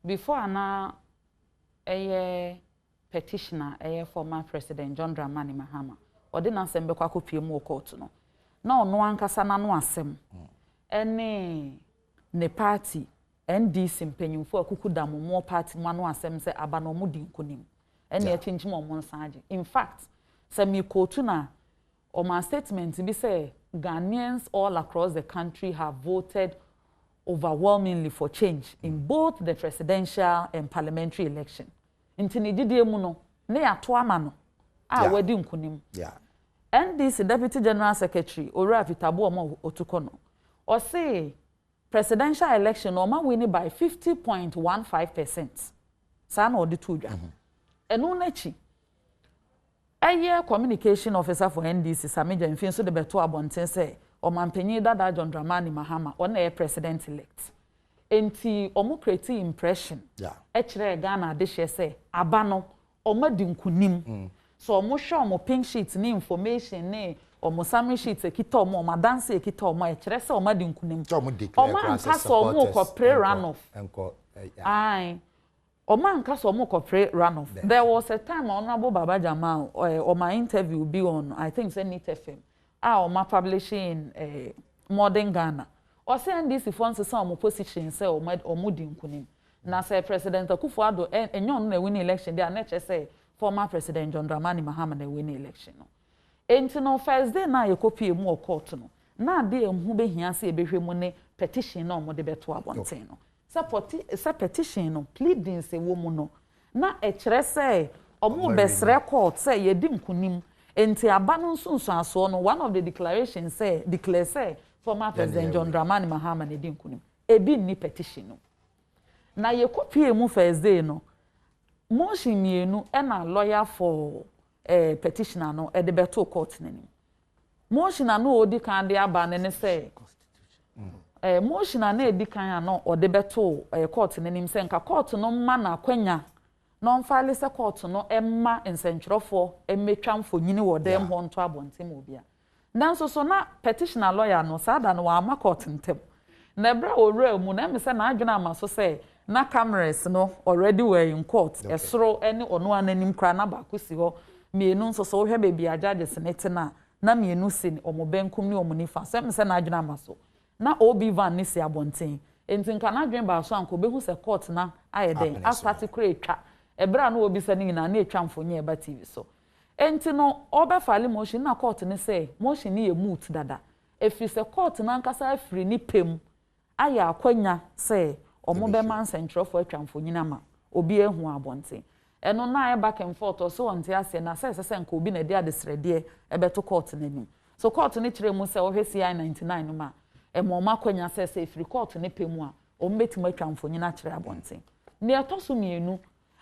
before now, petitioner, former President John Dramani Mahama, or didn't send the Quacopi more court. No one casana no asem. Any ne party, NDC impenium for Kukudamu, more party, Manu asem say Abano Mudi Kunim, and a change more Monsaji. In fact, Semi Kotuna, or my statement to be say, Ghanaians all across the country have voted overwhelmingly for change in both the presidential and parliamentary election. Intini didie mu no ne atoama no a wadi nkunim.
Yeah.
NDC Deputy General Secretary Ora Vitabo Omo Otuko no. O say presidential election no ma win by 50.15%. Sa na odi to dwa. Eno na chi. Eye communication officer for NDC Sameja mfin so de beto abonten say Omampenyi Dada John Dramani Mahama on a president elect. Enti omo create impression. Yeah. Echere Ghana de she say abano omo di nkunim. So omo show omo pink sheet ni information ne omo summary sheet ekita omo dance ekita omo echere say omo di nkunim. Omo anka so omo ko pre runoff. Aye. Omo anka so omo ko pre runoff. There was a time Honorable Baba Jamal or my interview be on I think say NIT FM. Oma publishing Modern Ghana. Or say NDC funds some opposition say omo di nkunim. Na say President Akufo-Addo enyon na win election there na say former President John Dramani Mahama na win election no. Enti no first day na yekopie mu court no. Na de emhu behia say ebehwe mu ne petition na omo de beto abonten no. Sa petition no pleading say wo mu no. Na ekere say omo besre court say yedi nkunim. Enti abano nsunsu aso no one of the declarations declare say former President John Dramani Mahama na di nkunim. Ebi ni petition no. Na ye kopie mu first day no. Motion mienu e na lawyer for petitioner no e de beto court nanim. Motion na no odi kan de aba ne say motion na edi kan no o de beto court nanim say nka court no ma na kwanya non file se court no emma nsentrofo emetwa mfonyini wo dem ho nto abontem obia nanso so na petitioner lawyer no sada no wa ma court ntem na bra owura mu na me se na adwena amaso say na cameras no already were in court esoro ene ono ananim kra na ba kosi ho mienu nso so hwe be bia judges net na mienu sin omobenkum ni omonifa se me se na adwena amaso na obi van ni si abontem enti nka na adwen ba so anko behu se court na ayeden asati kra etwa ebra no obi se ni na etwa mfonye eba TV so enti no oba file motion na court ni say motion ni ye moot dada efi se court na nkasa afiri ni pem aya akwanya say omo be man central for atwa mfonye na ma obi ehu abonte eno na aye back and forth so onte ase na say nka obi na de adesrede ebeto court nanim so court ni kire mu say ohwesi I99 no ma emo ma kwanya say efiri court ni pem a ombetima atwa mfonye na kire abonte ne etoso mienu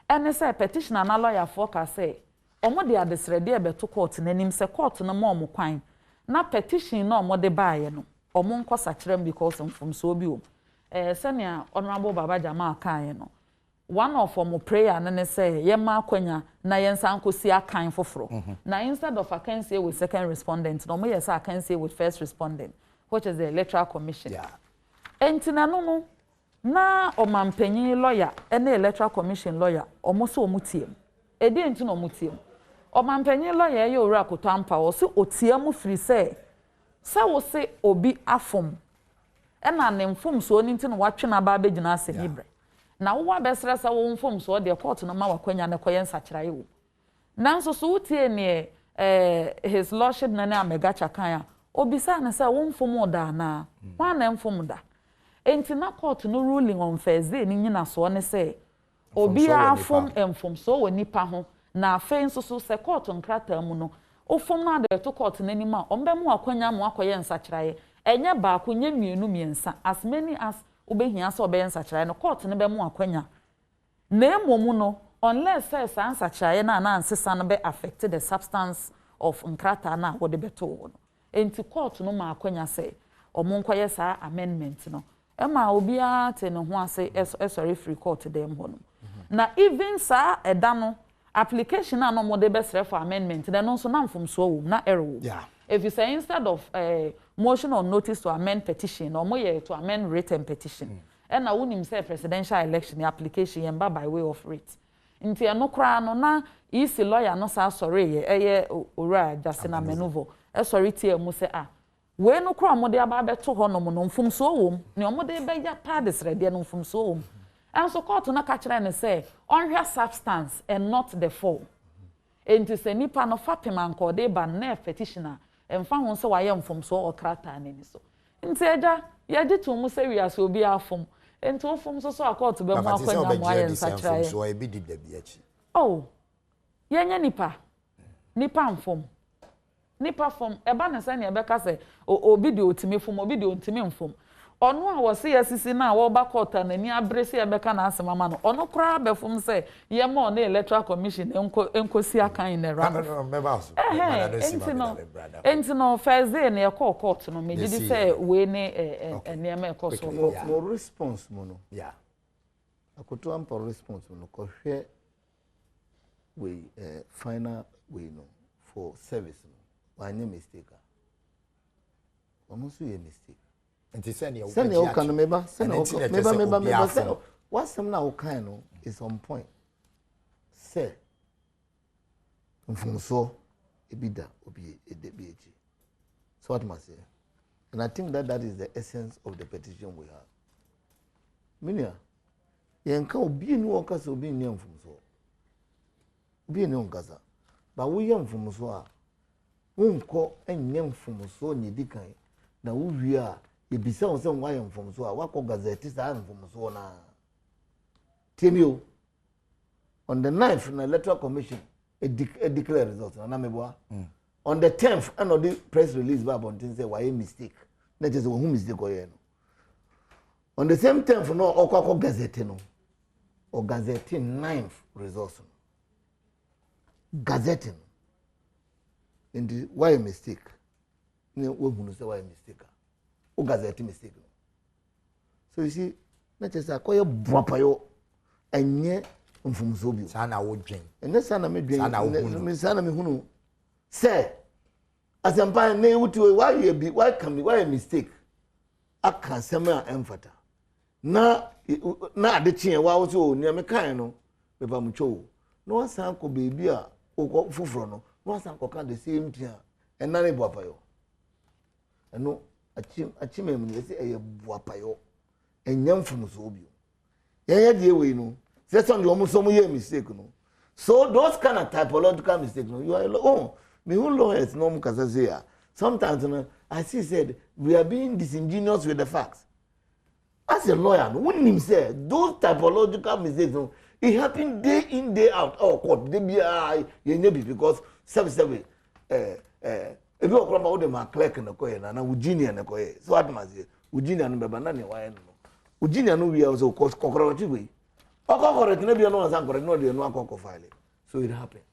ene say petitioner na lawyer for ka say omo de adesrede ebeto court nanim say court no mo kwan na petition na omo de baaye no omo nkosa kirem because from so bi o senia Honorable Baba Jamal kan no one of omo prayer na ne say ye ma kwanya na ye nsan kosi akan foforo na instead of akan say with second respondent no mo ye say akan say with first respondent which is the electoral commission entina no na omampanyin lawyer ene electoral commission lawyer omo so omutiem edi enti no omutiem omampanyin lawyer ye owura kotampa wo so otiem free say wo se obi afom ena ne mfom so oni enti no watwe na ba begina ase libre na wo abesra sa wo mfom so de court no ma wakwanya ne koye nsakiraye wo nanso so utie ne his lordship na na mega chakan obisa na say wo mfom da na wa na mfom da enti na court no ruling on Thursday ni nyina so ne say obi afom emfom so wo nipa ho na afen so se court nkrata mu no ofom na de to court nanima ombe mu akwanya mu akoye nsakiraye enye ba ko nye mienu miensa as many as obehia so obe nsakiraye no court ne be mu akwanya na emomu no unless say nsakiraye na ansesa no be affect the substance of nkrata na wo de beto no enti court no ma akwanya say omo nkoye sa amendment no ema obi a te ne ho ase sorry free court dem ho no na even sa eda no application na no mo de besre for amendment then no so na mfom so wo na error if you say instead of motion or notice to amend petition or more to amend written petition and na wonim say presidential election application yemba by way of writ nti eno kra no na isi lawyer no sa sorry ye ora Justina Menuvo sorry tie mu say we no kra mo de aba beto ho no no mfom so wo ne mo de be ya parties ready no mfom so wo and so court na ka kire ne say onhwe substance and not the form enti se nipa no fapem anko de ba na petitioner emfa ho so wa ye mfom so okrata na ni so nti eja ye je to mu se wi aso obi afom enti ofom so court be mu akwanya mu aye nsakira
so e bi di da bi achi
ye nya nipa mfom nipa fom eba na se na e be ka se obi de otimi fom obi de otimi mfom ono a wo se yasisi na wo ba court na ni abrese e beka na asema ma no ono kra befum se ye ma na electoral commission enkosi akan na ra
no meba so
enti no first day na court no me did say we ne eniema ekoso
mo response mo no
yeah
akoto am for response mo no ko hwe we final we no for service no wanye mistake almost a mistake
and to send you
can meba meba what some now kind no is on point say mfumso ebida obi edebeji so what must say and I think that is the essence of the petition we have minia yenka obi ni okasa obi ni mfumso obi ni onkasa ba wo yem mfumso a wonko enye mfumso ni dikan na wo wi a ebisa won se nwa yem mfumso a wakọ gazette sa mfumso na temio on the 9th na electoral commission a declare results na meboa on the 10th and the press release ba bontin say why mistake na just who mistake oye no on the same 10th no okwa gazette no or gazette 9th results gazette in the why mistake we hunu say why mistake o gazette mistake no so you see na just akoye buapayo enye mfumso bi
sana wo dwen
ene sana me dwen sana me hunu say asempa na ewutu why can be mistake aka sema emfata na ade chie wa wo so ni me kan no be ba mcho no san ko bebi a okọ fufuro no no san ko kan the same thing ena ne buapayo eno achimem ne se eye buapayo enyam fumso bi ye de we no say some the almost some mistake no so those kind of typological mistakes no you are me who lawyers no mukasa say sometimes no I see said we are being disingenuous with the facts as a lawyer no when him say those typological mistakes no it happen day in day out court they be ye because seven ebi okra ba wo de ma clerk na koye na Virginia na koye so what must say Virginia no beba na ne why no Virginia no we also kokoro chi we correct na be no san correct no dey no akoko file so it happens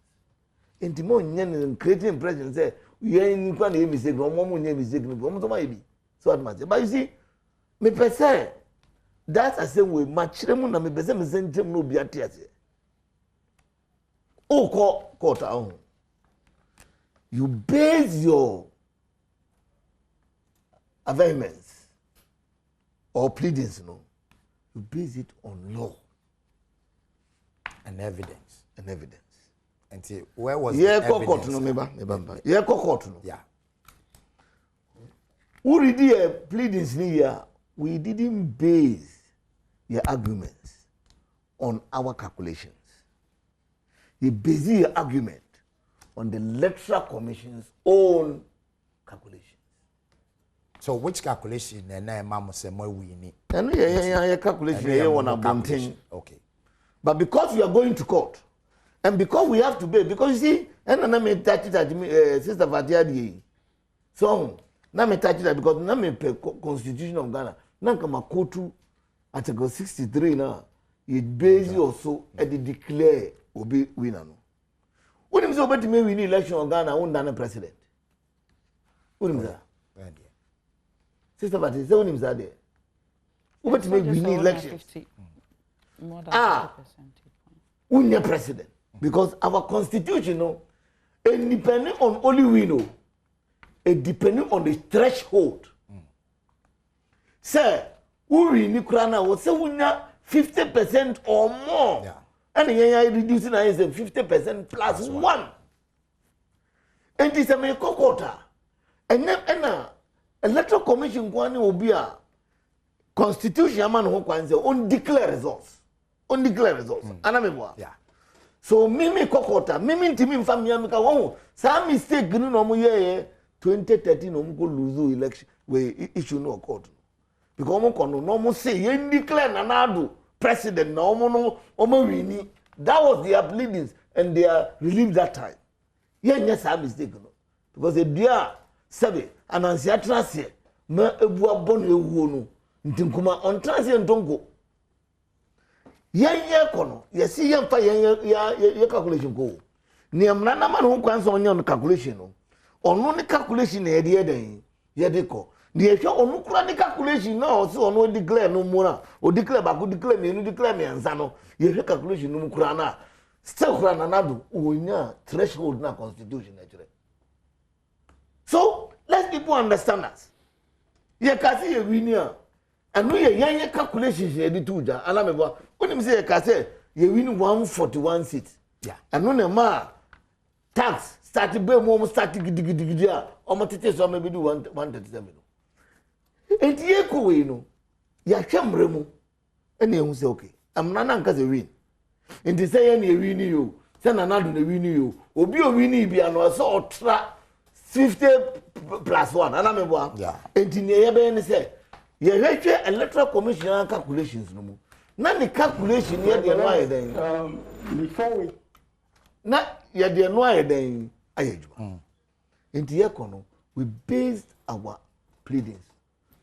intimo nyen creating impression say we in kwa na mistake no mo nyen mistake no mo so ma be so what must say but you see me pese that as same way machiremu na me pese me sentem no bi atiase o court ahun you base your averments or pleadings no you base it on law
and evidence and
where was the evidence no meba ye court no
yeah
who read the pleadings here we didn't base your arguments on our calculations you base your argument on the electoral commission's own calculations.
So which calculation na mama say mo we ni?
And yeah calculation here one abontin.
Okay.
But because we are going to court and because we have to pay because you see and na me touch sister Fatia di. So na me touch that because na me constitution of Ghana na kama kotu article 63 na you base also and declare obi winner no. When him say obeti me win election of Ghana won dan president. When him say sister Fatia say when him say there obeti me win election
more than 50%.
Unya president because our constitution no depending on only we know it depending on the threshold say we ni kura na wo say unya 50% or more
yeah
and reducing na 50% plus 1 and this a kokota and electoral commission kwani obi a constitution man ho kwanze on declare results anameboa
yeah
so mimi kokota mimi ntimi mfa miamika wo sa mistake no mo ye 2013 no mo lose election we issue no court because mo kono no mo say ye declare na nado president na omo wini that was their pleadings and they are relieved that time ye nya sa mistake no because e dia sabe anansi atrase ma ebu abon ewu no Ntinkuma on transit ndongo. Ye kono, ye see ye fa ye calculation go. Ni amna na man ho kwan so onye on calculation no. Ono ne calculation na ye de den. Ye de ko. Ni ye hwe onu kura ne calculation na o se ono declare no mu na. O declare ba ko declare me, no declare me ansa no. Ye hwe calculation no mu kura na. Still kura na nadu onya threshold na constitution na kire. So, let people understand us. Ye ka se ye win and we ye calculations ye di tuja ala me bo. When say ye ka se ye win 141 seats.
Yeah.
And no ma tax start be mo start gidigidi a o mo tete so me be do 137 no. Enti ye ko we no. Ya hwemre mu. E na ehun say okay. Am na nka se win. Enti say ye na win yo. Say na na do na win yo. Obi o win bia no so otra 50 plus 1 ana me bo.
Yeah.
Enti ne ye be ni say ye hwehwe electoral commission calculations no mu. Na the calculation ye de no aye den.
Before we
Na ye de no aye den aye juma. Enti ye kono we based our pleadings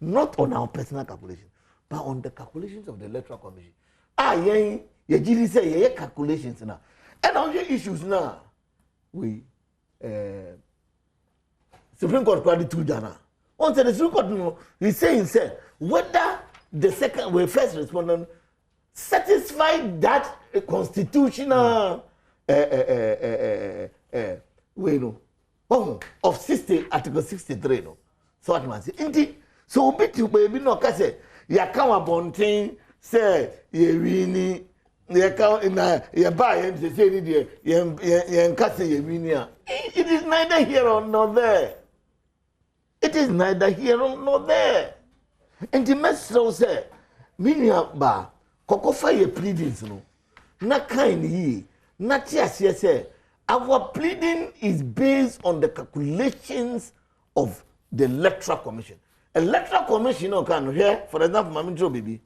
not on our personal calculation but on the calculations of the electoral commission. Ye jiri say ye calculations na. And on your issues now we Supreme Court quality to Jana. On the Supreme Court no he's saying say whether the first respondent satisfied that constitutional way no of 60 article 63 no so what man say indeed so bit you baby no ka say ya ka wa bonten say ye wini ye ka na ye ba ye say ni de ye ka say ye wini a it is neither here nor there. It is neither here nor there. And the message say minia ba kokofa ye pleadings no na kind yi na tiasie say our pleading is based on the calculations of the electoral commission. Electoral commission no can here for example mami tro baby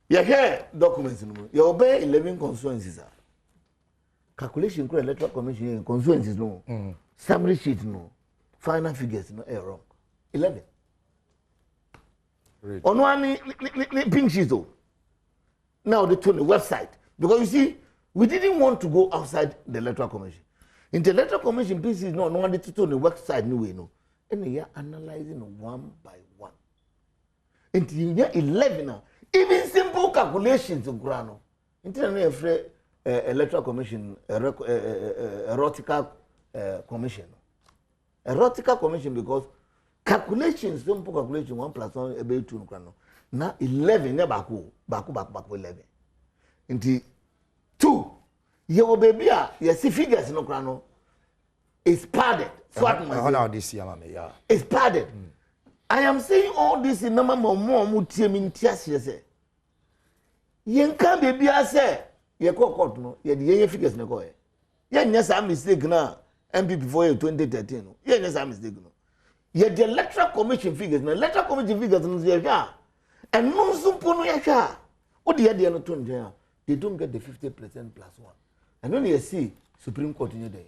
you hear documents no you obey 11 constituencies calculation for electoral commission constituencies no summary sheet no final figures no wrong 11 on one pink sheet though. Now they told the website because you see we didn't want to go outside the electoral commission. In the electoral commission pieces no one they told the website no way no. And they are analyzing one by one. Until you get 11 now. Even simple calculations of grano. Until you electoral commission erotica commission. Erotica commission because calculations, simple calculation 1 plus 1 about 2 grano. Now 11 ne baku 11. Until 2 your baby you see figures no grano is padded. So
yeah.
It's padded. I am saying all this in number more mutie mintias say. Yen kan baby say ye court no ye the figures no go. Ye nya some mistake na MP before 2013 no. Ye nya some mistake no. Ye the electoral commission figures no electoral commission figures no ye hwa. And no sumpo no ye hwa. O de ye no to nje they don't get the 50% plus 1. And when you see Supreme Court in there.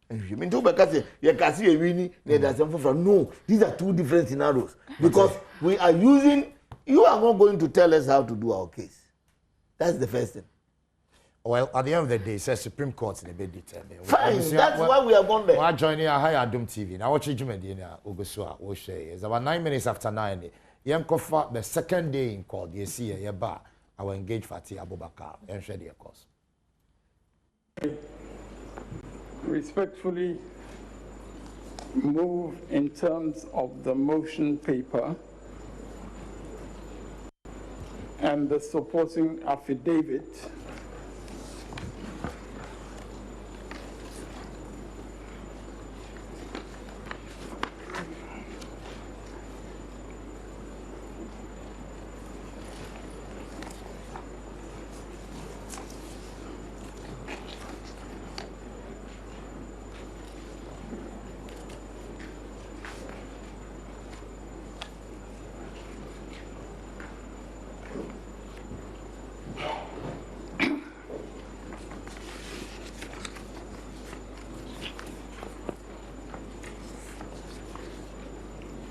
And you mean to because you can see a winning, no, these are two different scenarios. Because we are using, you are not going to tell us how to do our case. That's the first thing.
Well, at the end of the day, it says Supreme Court in a bit determined.
Fine, that's why we are going there.
We're joining a high Adom TV. Now, what you mean, Ogosua, we'll share. It's about 9 minutes after 9. Yankofa, the second day in court, you see a bar, our engaged Fatih Abubakar, and share their course.
Respectfully move in terms of the motion paper and the supporting affidavit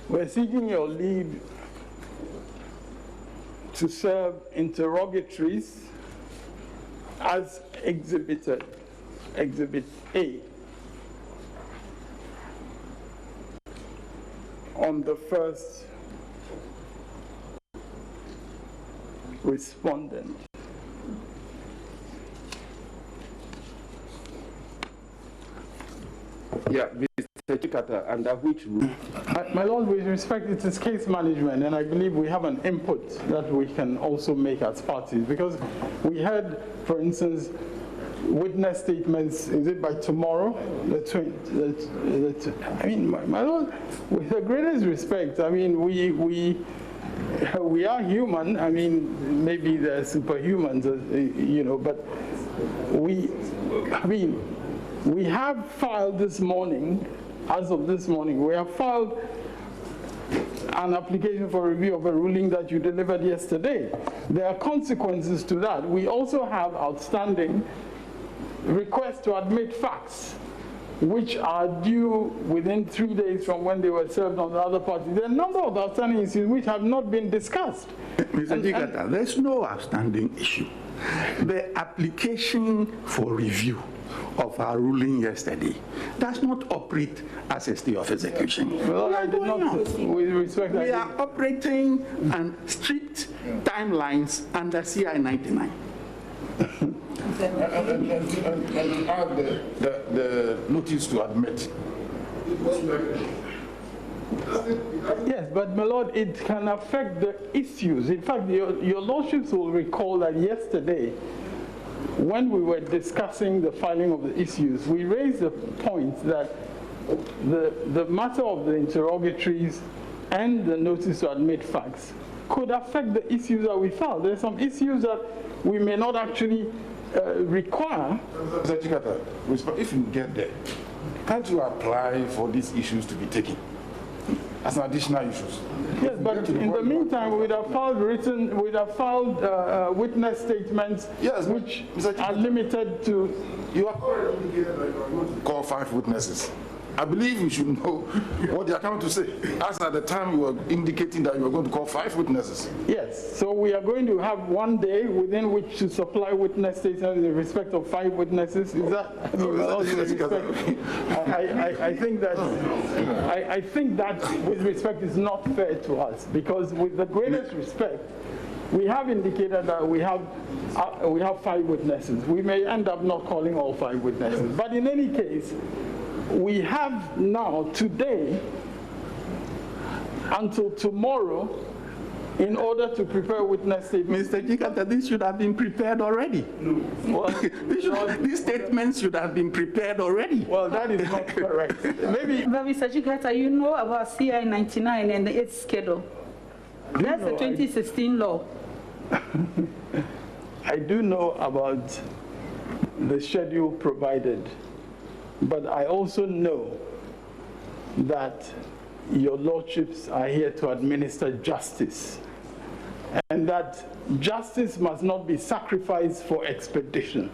We're seeking your leave to serve interrogatories as exhibited, Exhibit A, on the first respondent.
Yeah, Mr. Chikata, under which rule?
My Lord, with respect, it is case management, and I believe we have an input that we can also make as parties, because we had, for instance, witness statements, is it by tomorrow? I mean, my Lord, with the greatest respect, I mean, we are human. I mean, maybe they're superhumans, you know, but we have filed this morning, as of this morning, we have filed an application for review of a ruling that you delivered yesterday. There are consequences to that. We also have outstanding requests to admit facts, which are due within 3 days from when they were served on the other party. There are a number of outstanding issues which have not been discussed.
Mr. Chikata, there's no outstanding issue. The application for review of our ruling yesterday does not operate as a stay of execution.
Well, I did not, with respect,
we are operating on strict timelines under CI 99.
And add the notice to admit.
Yes, but my Lord, it can affect the issues. In fact, your Lordships will recall that yesterday, when we were discussing the filing of the issues, we raised the point that the matter of the interrogatories and the notice to admit facts could affect the issues that we filed. There are some issues that we may not actually require.
Mr. Chikata, if you get there, can't you apply for these issues to be taken as an additional issues?
Yes, but in the meantime, we'd have filed witness statements,
yes,
which are limited to.
You are indicated that you are going to call 5 witnesses. I believe you should know what they are coming to say. As at the time you were indicating that you were going to call 5 witnesses.
Yes, so we are going to have 1 day within which to supply witness statements in respect of 5 witnesses. Is that? I mean, I think that with respect is not fair to us, because with the greatest respect, we have indicated that we have 5 witnesses. We may end up not calling all 5 witnesses, but in any case, we have now, today, until tomorrow, in order to prepare witness statements.
Mr. Chikata, this should have been prepared already.
No. Well,
these statements should have been prepared already.
Well, that is not correct. Maybe.
But Mr. Chikata, you know about CI 99 and its schedule. That's the 2016 law.
I do know about the schedule provided. But I also know that your Lordships are here to administer justice, and that justice must not be sacrificed for expedition.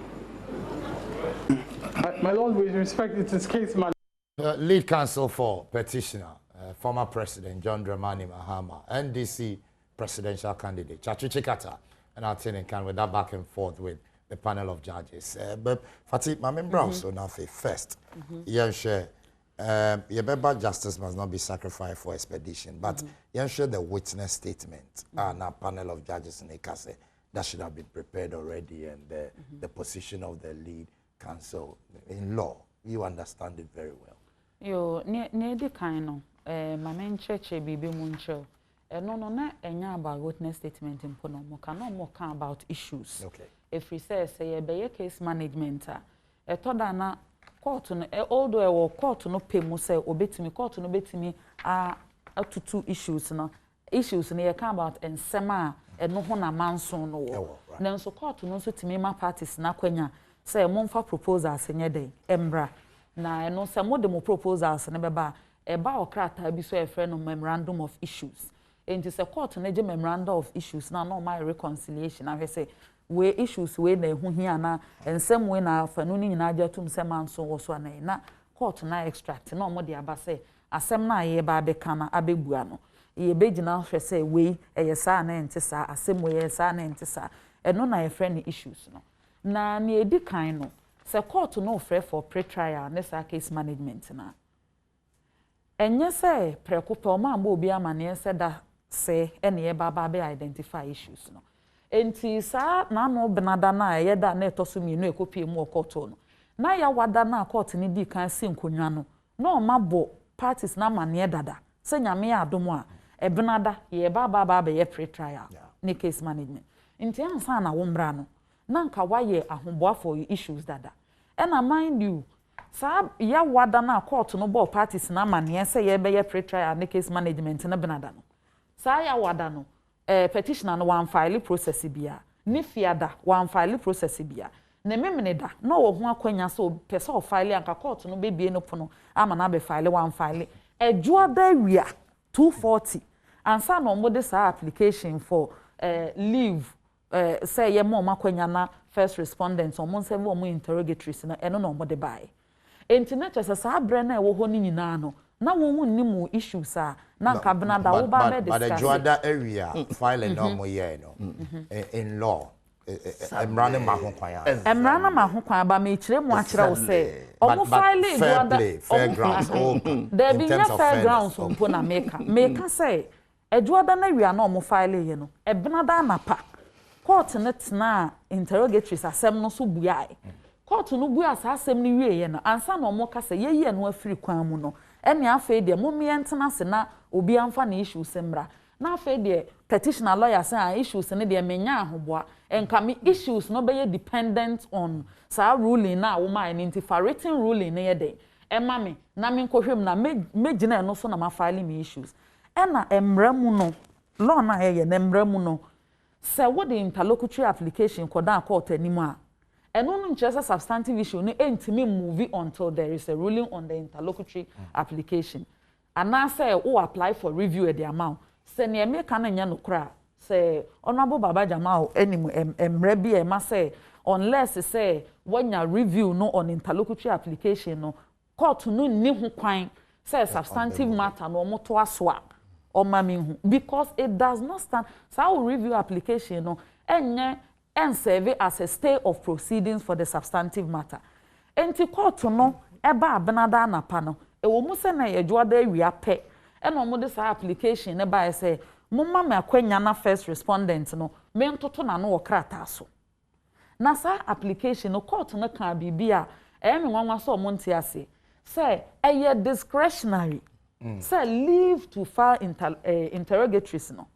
My Lord, with respect, it is case management.
Lead counsel for petitioner, former President John Dramani Mahama, NDC presidential candidate Nnawotwe Chikata, and our team can with that back and forth with the panel of judges. But Fatih, my member also now first. Share justice must not be sacrificed for expedition, but share the witness statement and our panel of judges in Ekase that should have been prepared already, and the position of the lead counsel in law. You understand it very well.
Yo, near the kind of my main church, baby muncho. No, na about witness statement in Pono, more about issues.
Okay.
If we say be a case management, a todana court, although a court no pay mo say obetimi court no betimi up to 2 issues na issues na can about ensema no ho na manso no wo. Then so court no so timi ma parties na kwanya say momfa proposals nye den embra na no say mo dem proposals na beba e ba okrata bi so e frɛ no memorandum of issues. And it's a court na je memorandum of issues na no my reconciliation I say we issues we na hu hia na ensem we na afanu ni nyina ajatum se manso wo so na court na extract na omo de aba say asem na ye ba be kana abegua no ye begina hwe say we sa na ente sa asem we sa na ente sa eno na ye friend issues no na na edi kan no se court no frɛ for pre-trial ne sa case management na enye say prekopa ma mba obi amane se da se ene ye baba be identify issues no enti sa na no benada na ye da na etoso mi no ekopie mu court no na ya wada na court ni di kan si nkonwa no na o mabo parties na mane dada se nyame ya adomo a ebenada ye baba be ye pre-trial ne case management enti ansa na wo mbra no na nka waye ahoboafo issues dada ena mind you sa ya wada na court no bo parties na mane se ye be ye pre-trial ne case management na benada no sa ya wada no petitioner no one file process bia ne fiada one file process bia ne memene da na wo ho akwanya so pese o file anka court no be bie no pono ama na be file one file ejuada wia 240 ansa no mo de sa application for leave say ye mo makwanya na first respondents o mo se wo mo interrogatories na eno no mo de bai internet sa abre na wo ho ni nyina no na wo hu ni mu issues a na nka benada wo ba be discuss
but the juada area file no mo ye no in law emrana ma ho kwan
ba me kire mu akire wo say omo file juada
fairgrounds
there be no fairgrounds mpo na meka say ejuada na area na omo file ye no benada anapa court net na interrogatories asem no so buai court no bua asem no wie ye no ansa na omo ka say ye no afiri kwan mu no ene afa de mo mientena se na obi amfa na issue semra na afa de petitioner lawyer say issues ne de menya ahoboa enka me issues no be dependent on sa ruling na wo ma identify written ruling ne ye de ema me na me nkohwem na megina eno so na ma file me issues ena emramu no law na ye na emramu no se wo de interlocutory application koda court animu a eno no nkyerese substantive issue no entimi move until there is a ruling on the interlocutory application and now say who apply for review at the amount se ne me kan nya no kra se honorable baba jamal enimu emre bi e ma say unless say when you review no on interlocutory application no court no ni ho kwan say substantive matter no moto aso o ma me hu because it does not stand so review application no enye and serve as a stay of proceedings for the substantive matter. Enti court no eba abenada anapa no e wo mu se na yejuada awia pe e no mo de sa application ne ba say mumma me akwanya na first respondent no me ntoto na no wokrata so na sa application no court no kan bibia e me nwanwa so mo nti ase say eye discretionary say leave to file interrogatories no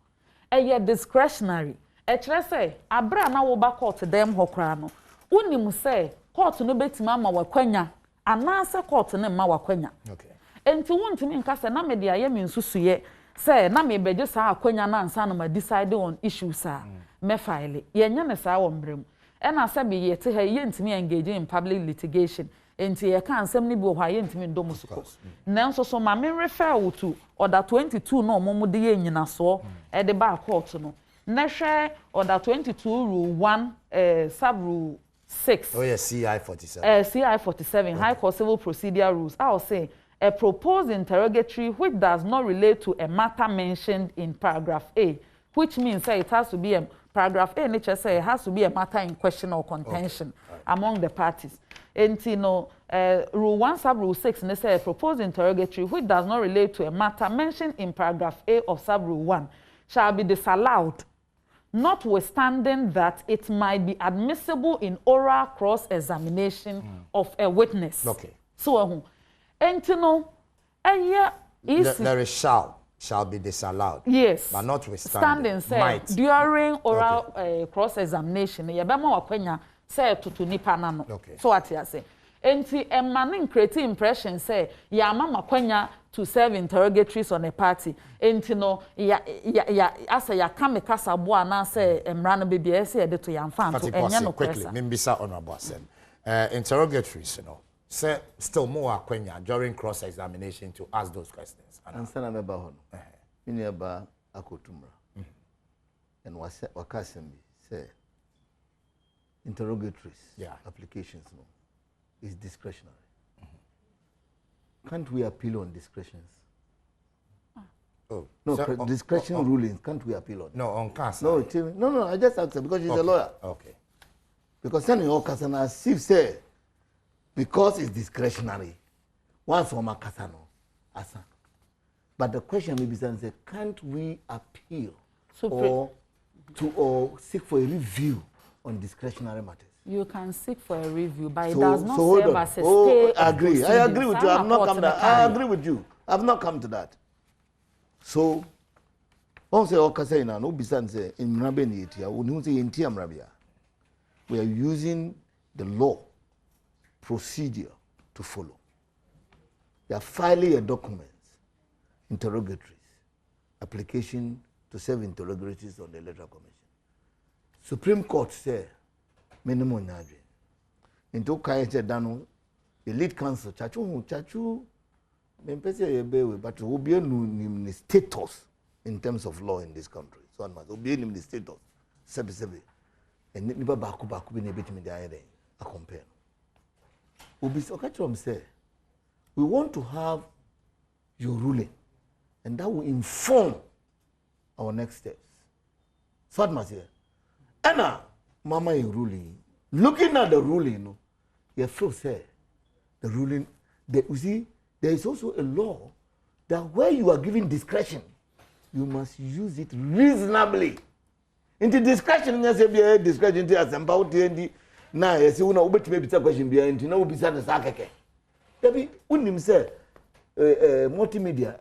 eye discretionary ekire say abra na wo ba court dem hokra no unim say court no betima ama wakwanya anase court ne ma wakwanya
okay
enti wontimi nka say na me de aye me nsusuye say na me beje sa akwanya na ansa na ma decide on issues a me file yenye ne sa wo mbrem ena say be yete ha ye ntimi engage in public litigation enti ye kan ansem ne bi wo ha ye ntimi ndom suko nanso so ma me refer wo to order 22 no omo de ye nyina so e de ba court no Neshe order 22 rule 1 sub rule 6.
Oh yeah, CI 47.
CI 47 okay. High Court Civil Procedure Rules. I will say a proposed interrogatory which does not relate to a matter mentioned in paragraph A, which means say it has to be a paragraph A. Nature say it has to be a matter in question or contention right. Among the parties. And you know, rule 1 sub rule 6 they say a proposed interrogatory which does not relate to a matter mentioned in paragraph A of sub rule 1 shall be disallowed, notwithstanding that it might be admissible in oral cross-examination of a witness.
Okay.
So, and you know,
there is shall be disallowed.
Yes.
But notwithstanding,
might. During oral cross-examination, you be more kwenya say to nipa na no.
Okay.
So what you say? Enti emmaning create impression say ya mama kwenya to serve interrogatories on a party. Enti no ya asa ya kame kasa bo na say emra no bebia say e de to ya mfa to enya no
quickly membisa honorable asem. Interrogatories, you know, say still more kwenya during cross examination to ask those questions.
Answer na meba ho no. Mini aba akotumra. And wakasem say interrogatories applications no is discretionary. Can't we appeal on discretions?
Oh.
No, discretion rulings, can't we appeal on?
No, on Casa.
No, I just asked her because she's a lawyer.
Okay.
Because sending all Casa as if say, because it's discretionary, once from a Casa no, asa. But the question may be say, can't we appeal or seek for a review on discretionary matters?
You can seek for a review, but it does not serve as a stay.
I agree. I agree with you. I've not come to that. I agree with you. I've not come to that. So, also, say in Mrabeni, we are using the law procedure to follow. We are filing a document, interrogatories, application to serve interrogatories on the Electoral Commission. Supreme Court said, minimum nadri. Into Kayache Dano, the lead counsel, Chachu, but will be a status in terms of law in this country. So I must be in the status, sebi. And never back be a bit me a compare. Ubi Okachom say, we want to have your ruling, and that will inform our next steps. So I must say, Anna, Mama, your ruling. Looking at the ruling, you feel say the ruling. You see, there is also a law that where you are giving discretion, you must use it reasonably. Into discretion, you say be discretion into as about the now. You see, we know which maybe question behind. You know, be said the sakeke. Debbie, when him say multimedia,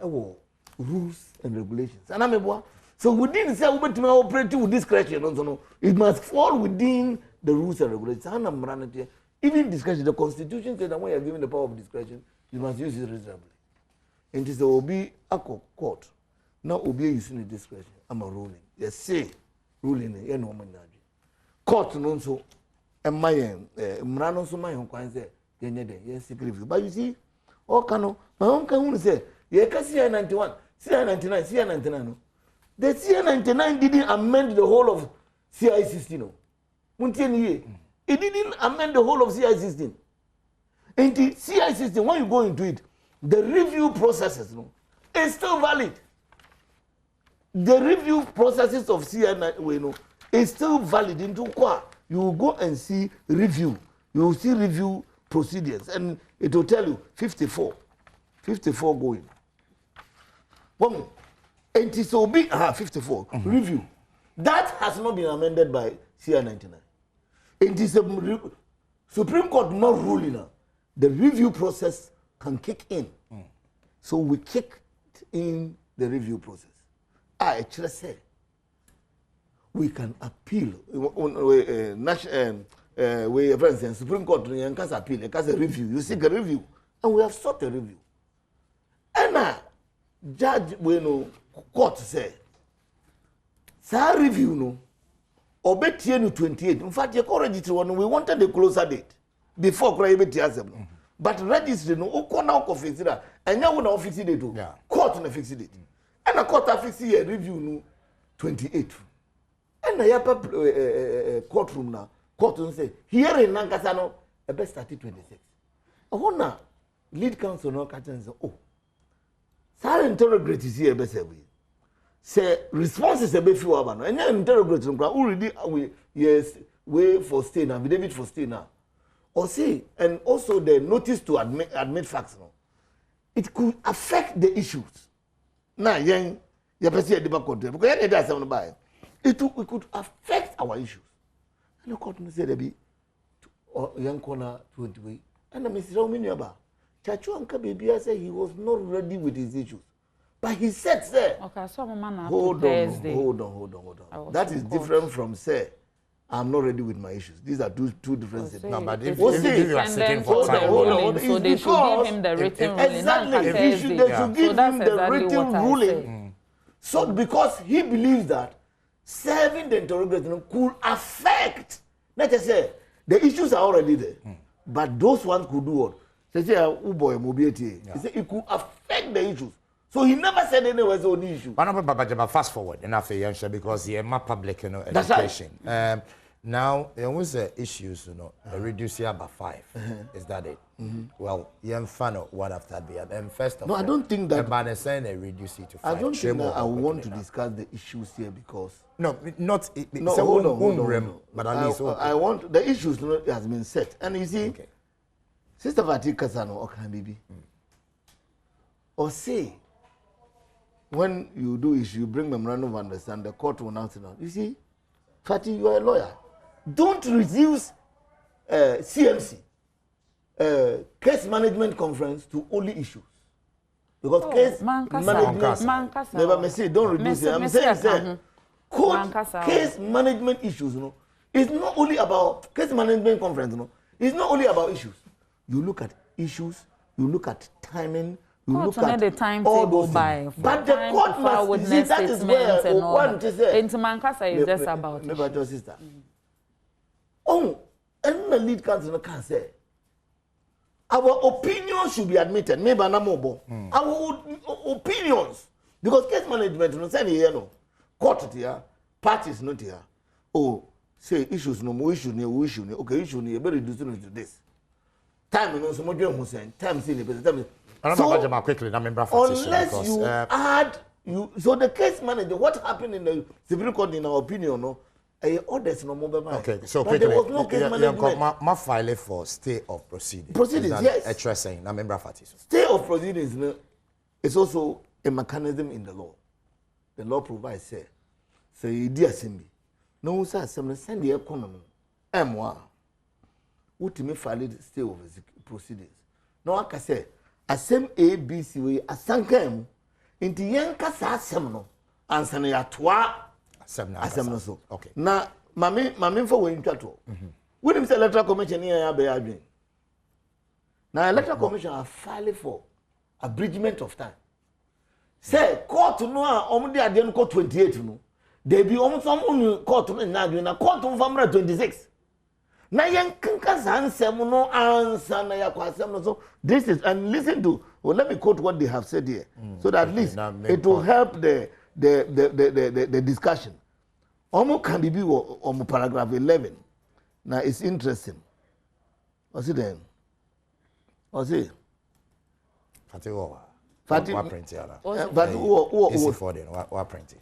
rules and regulations, and I'm a so we didn't say we to operate with discretion. No, it must fall within the rules and regulations. Even discretion, the Constitution says that when you are given the power of discretion, you must use it reasonably. And it is the Obi Ako court. Now Obi using the discretion. I'm a ruling. Yes, say ruling. You know man court no so. And my Mrano so my own coin say yes review. But you see, all cano my own can say yeah, CI 91, CI 99, CI 99. The CI 99 didn't amend the whole of CI 16. It didn't amend the whole of CI 16. And the CI 16, when you go into it, the review processes is still valid. The review processes of CI is still valid. Into qua, you will go and see review. You will see review procedures, and it will tell you 54 going. One, and it will be 54 review. That has not been amended by CI 99. It is a Supreme Court not ruling now. The review process can kick in. So we kicked in the review process. I actually say we can appeal. For instance, Supreme Court can appeal, it can review. You seek a review, and we have sought a review. And judge court say, "Sir, review no." Obey 28. In fact, we wanted a closer date before Kraybe. But registry no now fix it. And now we fix it too. Court no fix it. And a court fix a review no 28. And a courtroom now. Court say here in Nankasano a best started 26. Now lead counsel no catch and say, oh, sir interrogate is here best way. Say responses a bit few abano. And then interrogate them. Already yes way for stay now. David for stay now. Or say and also the notice to admit facts. No, it could affect the issues. Now young you perceive the back country because any day someone buy it could affect our issues. And the court say there be young corner 20 way. And Mr. Romaniaba Chachu Anka baby say he was not ready with his issues. But he said, sir,
okay, so
hold on. That is different from say, I'm not ready with my issues. These are two different things.
No, but if you are sitting for time,
so they should give him the written ruling.
Exactly, they should give him the written ruling. So because he believes that serving the interrogation could affect, not just say, the issues are already there, but those ones could do what? They say, it could affect the issues. So he never said any was on issue.
But fast forward enough because he is my public education. Now, there was issues, reduce here by 5. Is that it? Well, young fan one after the other. And first of all,
I don't think that.
But they're saying they reduce it to 5.
I don't think that I want to discuss the issues here because.
No, not.
No, hold on.
But at least
I want the issues has been set, and you see, Sister Fati Kasano or can be, or say, when you do issue, you bring memorandum of understanding, the court will not know. You see, Fati, you are a lawyer. Don't reduce CMC, case management conference to only issues. Because case management, never may say, don't reduce it. I'm saying, case management issues, it's not only about case management conference, it's not only about issues. You look at issues, you look at timing, you look at
the timetable by.
But the court must see that is where one to say.
Into Mankasa is just about.
Never your sister. Oh, and the lead counsel can say. Our opinions should be admitted. Maybe Namobo. Our opinions. Because case management, no say here no. Court here, parties not here. Oh, say issues no more issue no issue no. Okay, issue no. Better reduce it to this. Time no so much you saying. Time see the time. So
quickly,
unless you add you, so the case manager, what happened in the Supreme Court, in our opinion, no, orders no more.
Okay, so
but
quickly,
there was no case management.
My file for stay of proceedings.
Proceedings, yes.
Addressing, na member parties.
Stay of proceedings, no, is also a mechanism in the law. The law provides, say dear Simbi, no, sir, some send the economy. M1, what me file stay of proceedings. No, I can say. Asem ABC we asanka mu inti yenka sa asem no ansa na yatoa asem no so
okay
na mame for we ntwato we nim say electoral commission ya be adwen na electoral commission are filing for abridgment of time say court no a omde ade no court 28 no there be some court no na adwen na court no famra 26 na yenka sa ansem no ansa na yakwasem no so this is, and listen to, well, let me quote what they have said here, so that at least it will help the discussion. Almost can be on paragraph 11. Now it's interesting. What's it then? What's it?
What print here?
But
who for then? What print?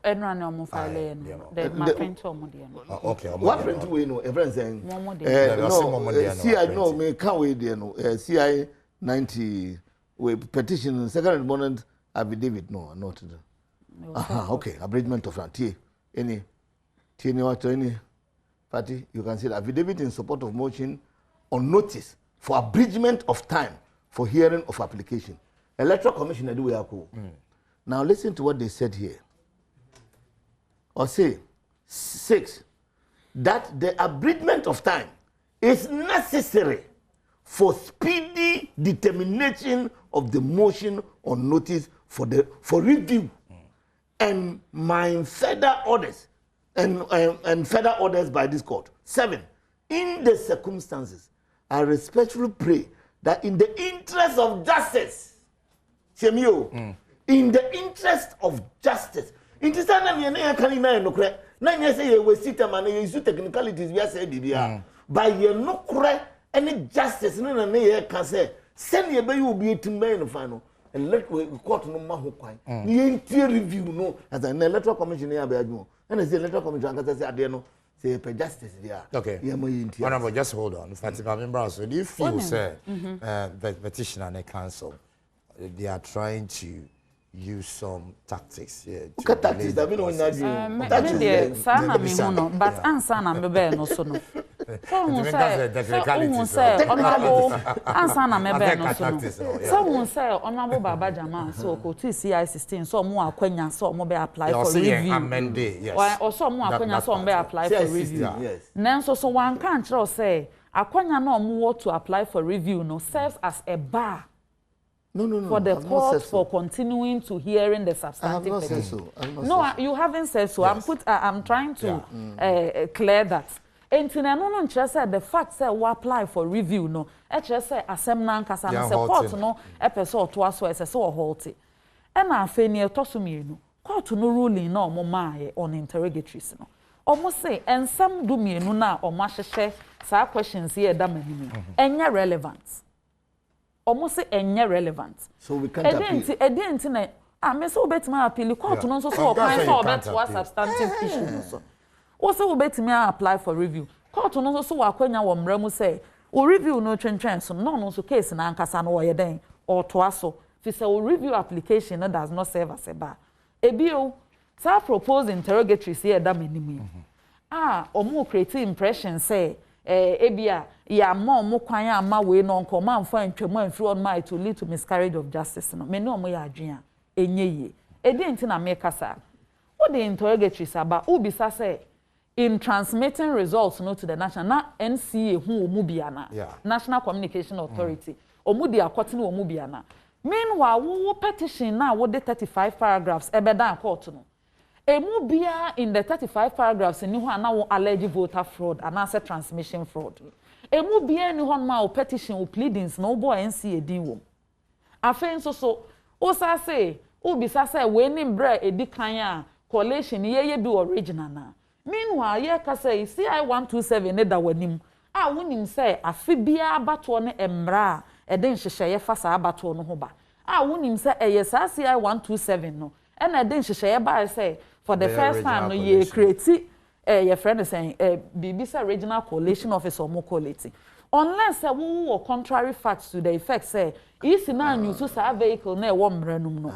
Everyone on my file, my print on
okay.
What print we know? Everyone saying no. CI no me can't wait there no. CI 90 we petition second respondent affidavit no not. Okay, abridgment of T. Any party you can see the affidavit in support of motion on notice for abridgment of time for hearing of application. Electoral Commission do we are cool. Now listen to what they said here. Or say 6 that the abridgment of time is necessary for speedy determination of the motion on notice for review and my further orders and further orders by this court. 7 in the circumstances I respectfully pray that in the interest of justice in the interest of justice. In this time, you can't no correct. Now you say you will sit and you use technicalities. We are saying bibia. By you no correct any justice. No na can say send you be you be to me no final and let we court no mahu kwai. You review no as an electoral commission here be adwo. And the electoral commission can say ade no say per justice there.
Okay. Honorable, just hold on. Fatima member, so do you feel say the petitioner and the council they are trying to use some tactics here.
Tactics that we don't
know. Sana mi huno, but ansa na mebe no so no. So say honorable ansa na mebe no so no. So say honorable Baba Jama so ko TCI 16 so mo akwanya so mo be apply for review. Yes. Or so mo akwanya so mo be apply for review. Yes. Nanso so one can kire say akwanya na mo to apply for review no serves as a bar.
No.
For the court for continuing to hearing the substantive.
I have not said so.
No, you haven't said so. Yes. I'm trying to clear that. And no said the fact that we apply for review no. Just say assembly nkasa no say court no episode to us so so halt. And afeni to so mienu. Court no ruling no mo maaye on interrogatories no. almost say and some do me na or mashe sa questions here damani enya relevant almost say enya relevant
so we can't appeal
na me so betima appeal court no so so kan so beto substantive issue so o so betima apply for review court no so wakwanya wo mra mu say o review no twentwen so no so case na ankasa no ye den or to aso fi say o review application no does not serve as a bar ebio sa propose interrogatories here damani omo create impression say ebia ya mo kwan ama we no nko ma mfa ntwemu amfiri on my to lead to miscarriage of justice no me no omo ya adwen enye edi na me kasa what the interrogatories aba ubisa say in transmitting results no to the national NCA hu omu biana National Communication Authority omu di akote no omu biana meanwhile wo petition na wo de 35 paragraphs ebeda court no emu bia in the 35 paragraphs ni ho ana wo alleged voter fraud and asset transmission fraud emu bia ni ho ma wo petition wo pleadings no bo NCA din wo afen so o sa say ubisa say we ni bra edi kan a collation ye bi original na meanwhile ye ka say CI 127 ne da wanim a wonim say afi bia abato ne emra e den hyehyɛ ye fa sa abato no ho ba a wonim say eye sa CI 127 no e na den hyehyɛ ye ba say for the first time no ye create your friend is saying BBC regional coalition office or more quality unless we contrary facts to the effect say is na news to sa vehicle na wo mranum no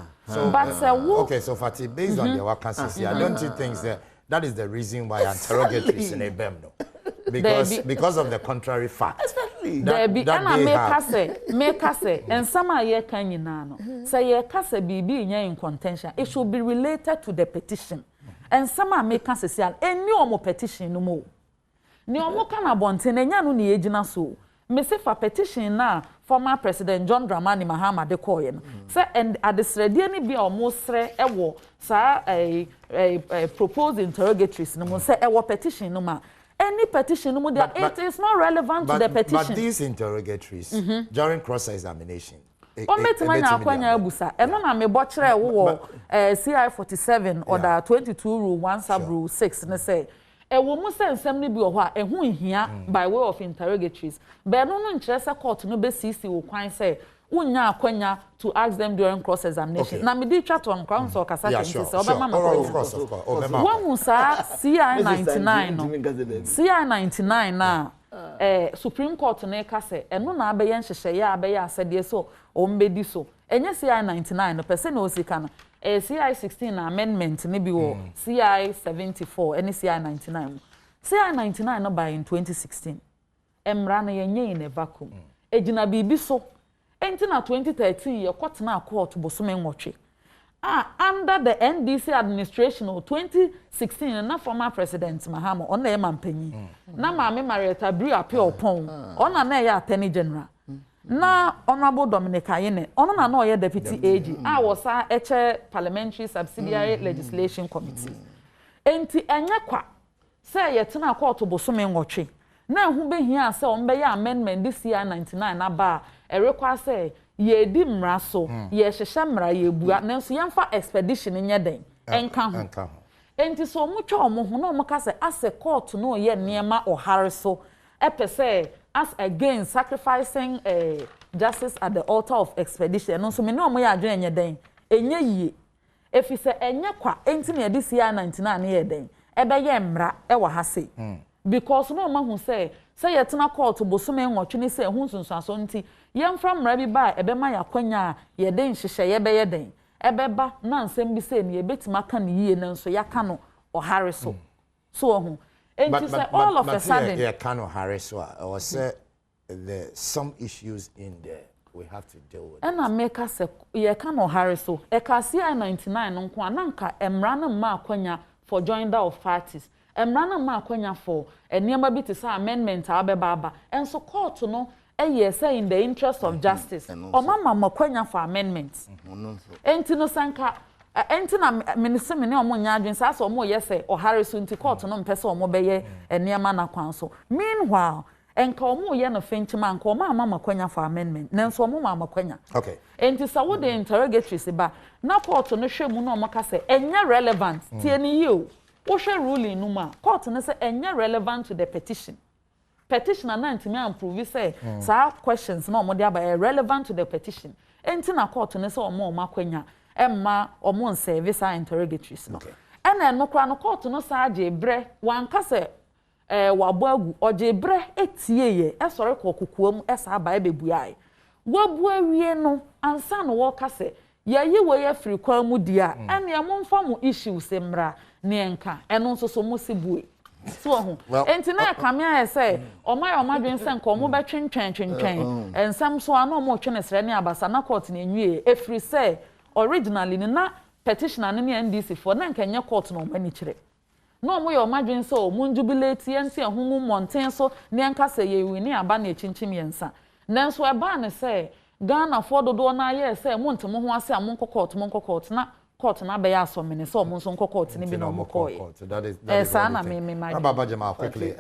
but say
okay so Fati based on the vacancies I don't think that is the reason why interrogatories in a BEM no because of the contrary facts
exactly that make us say and some ye kan nyina no say ye kasa bibi nya in contention it should be related to the petition and some make us say any omo petition no mo ni omo kana bonte na nya no ne yegina so me say for petition na former president John Dramani Mahama de koye no say and adesrede ni bia omo sre ewo sa proposed interrogatories no mo say ewo petition no ma any petition no there it is not relevant to the petition
but these interrogatories during cross examination
metima nya akwanya abusa eno na me bo kire wo CI 47 order 22 rule 1 sub rule 6 ne say wo mu sensem ne bi wo ho a ehu nhia by way of interrogatories but no nkire se court no be sisi wo kwan say unya akwanya to ask them during cross examination na me di twa to nkwa so kasa kenti se obema ma
of course
one sa CI 99 no CI 99 na Supreme Court na ka se eno na abeye nhyehyeye ya abeye asede so o mbedi so enye CI 99 no person o sika no CI 16 na amendment ne bi wo CI 74 ene CI 99 CI 99 no by in 2016 emra na yenye in a vacuum ejina bibi so enti na 2013 ye court na court bosome nwotwe under the NDC administration of 2016 na former president Mahama ona e mampanyi na maame Marietta Bru appeal upon ona na ya attorney general na honorable Dominic Ayine ona na no ye deputy AG was eche parliamentary subsidiary legislation committee enti enye kwa say ye tena court bosome nwotwe na hu behia say on be ya amendment this year 99 na ba e require say ye di mra so ye hyehye mra ye bua nanso yemfa expedition nye den enka ho enti so mu twa omo ho na omo ka se as a court no ye niema ohare so epese as again sacrificing justice at the altar of expedition no so me no omo ya adwen nye den enye yie efi se enye kwa enti na ye di CI 99 na ye den ebe ye mra e wa ha se because no omo hu say ye tena court bosome nwotwe ni say hu sunsuaso nti yemfra mra bi ba ebema yakwanya ye den hyehye ye be ye den ebeba na nsem bi say ne yebetima ka ne yie nanso yaka no ohare so so hu enti say all of a sudden
ye ka no ohare so or say there some issues in there we have to deal with
and I make us ye ka no ohare so e ka CI 99 no nko ananka emra na ma akwanya for joinder of parties emra na ma akwanya for eniema bi te say amendment abeba aba enso court no yes in the interest of justice o mama makwanya for amendments enti no sanka enti na minister me ne omo nya adwen sa so omo yese o harisu nti court no mpese omo beye eniema na kwan so meanwhile enka omo ye no fenchima nka omo mama makwanya for amendment nanso omo mama makwanya
okay
enti sa wo the interrogatories ba na court no hwemu no omo ka se enye relevant tie ni you Osha ruling numa court na say enya relevant to the petition. Petitioner na ntimi approve say sa questions na omo dey aba relevant to the petition. Enti na court na say omo akwanya emma omo service interrogatories no. Ena no kra no court no sa age bre wanka say wabo agu oje bre etie ye esore kokokuom esa aba ebebuai. Wabu awie no ansa no wo ka say ye we ye free kwa mu dia ene ya momfa mu issues emra ne enka eno nso so mo sibue so ho enti na kame aye say omadwen se nka omo be twentwen ensam so ana omo twene sere ne abasa na court na enwie efri say originally na petitioner ne NDC for na nka nye court no mani kire no omo ye omadwen se omo jubilate enti ehunu monten so ne enka say ye wi ne aba na echinchim yensa nanso eba ne say Ghana for do na ye say mo ntemo ho ase amon court na court na be ya so mene so mo nso court ni bi no mo call
that is
na me
Baba Jama quickly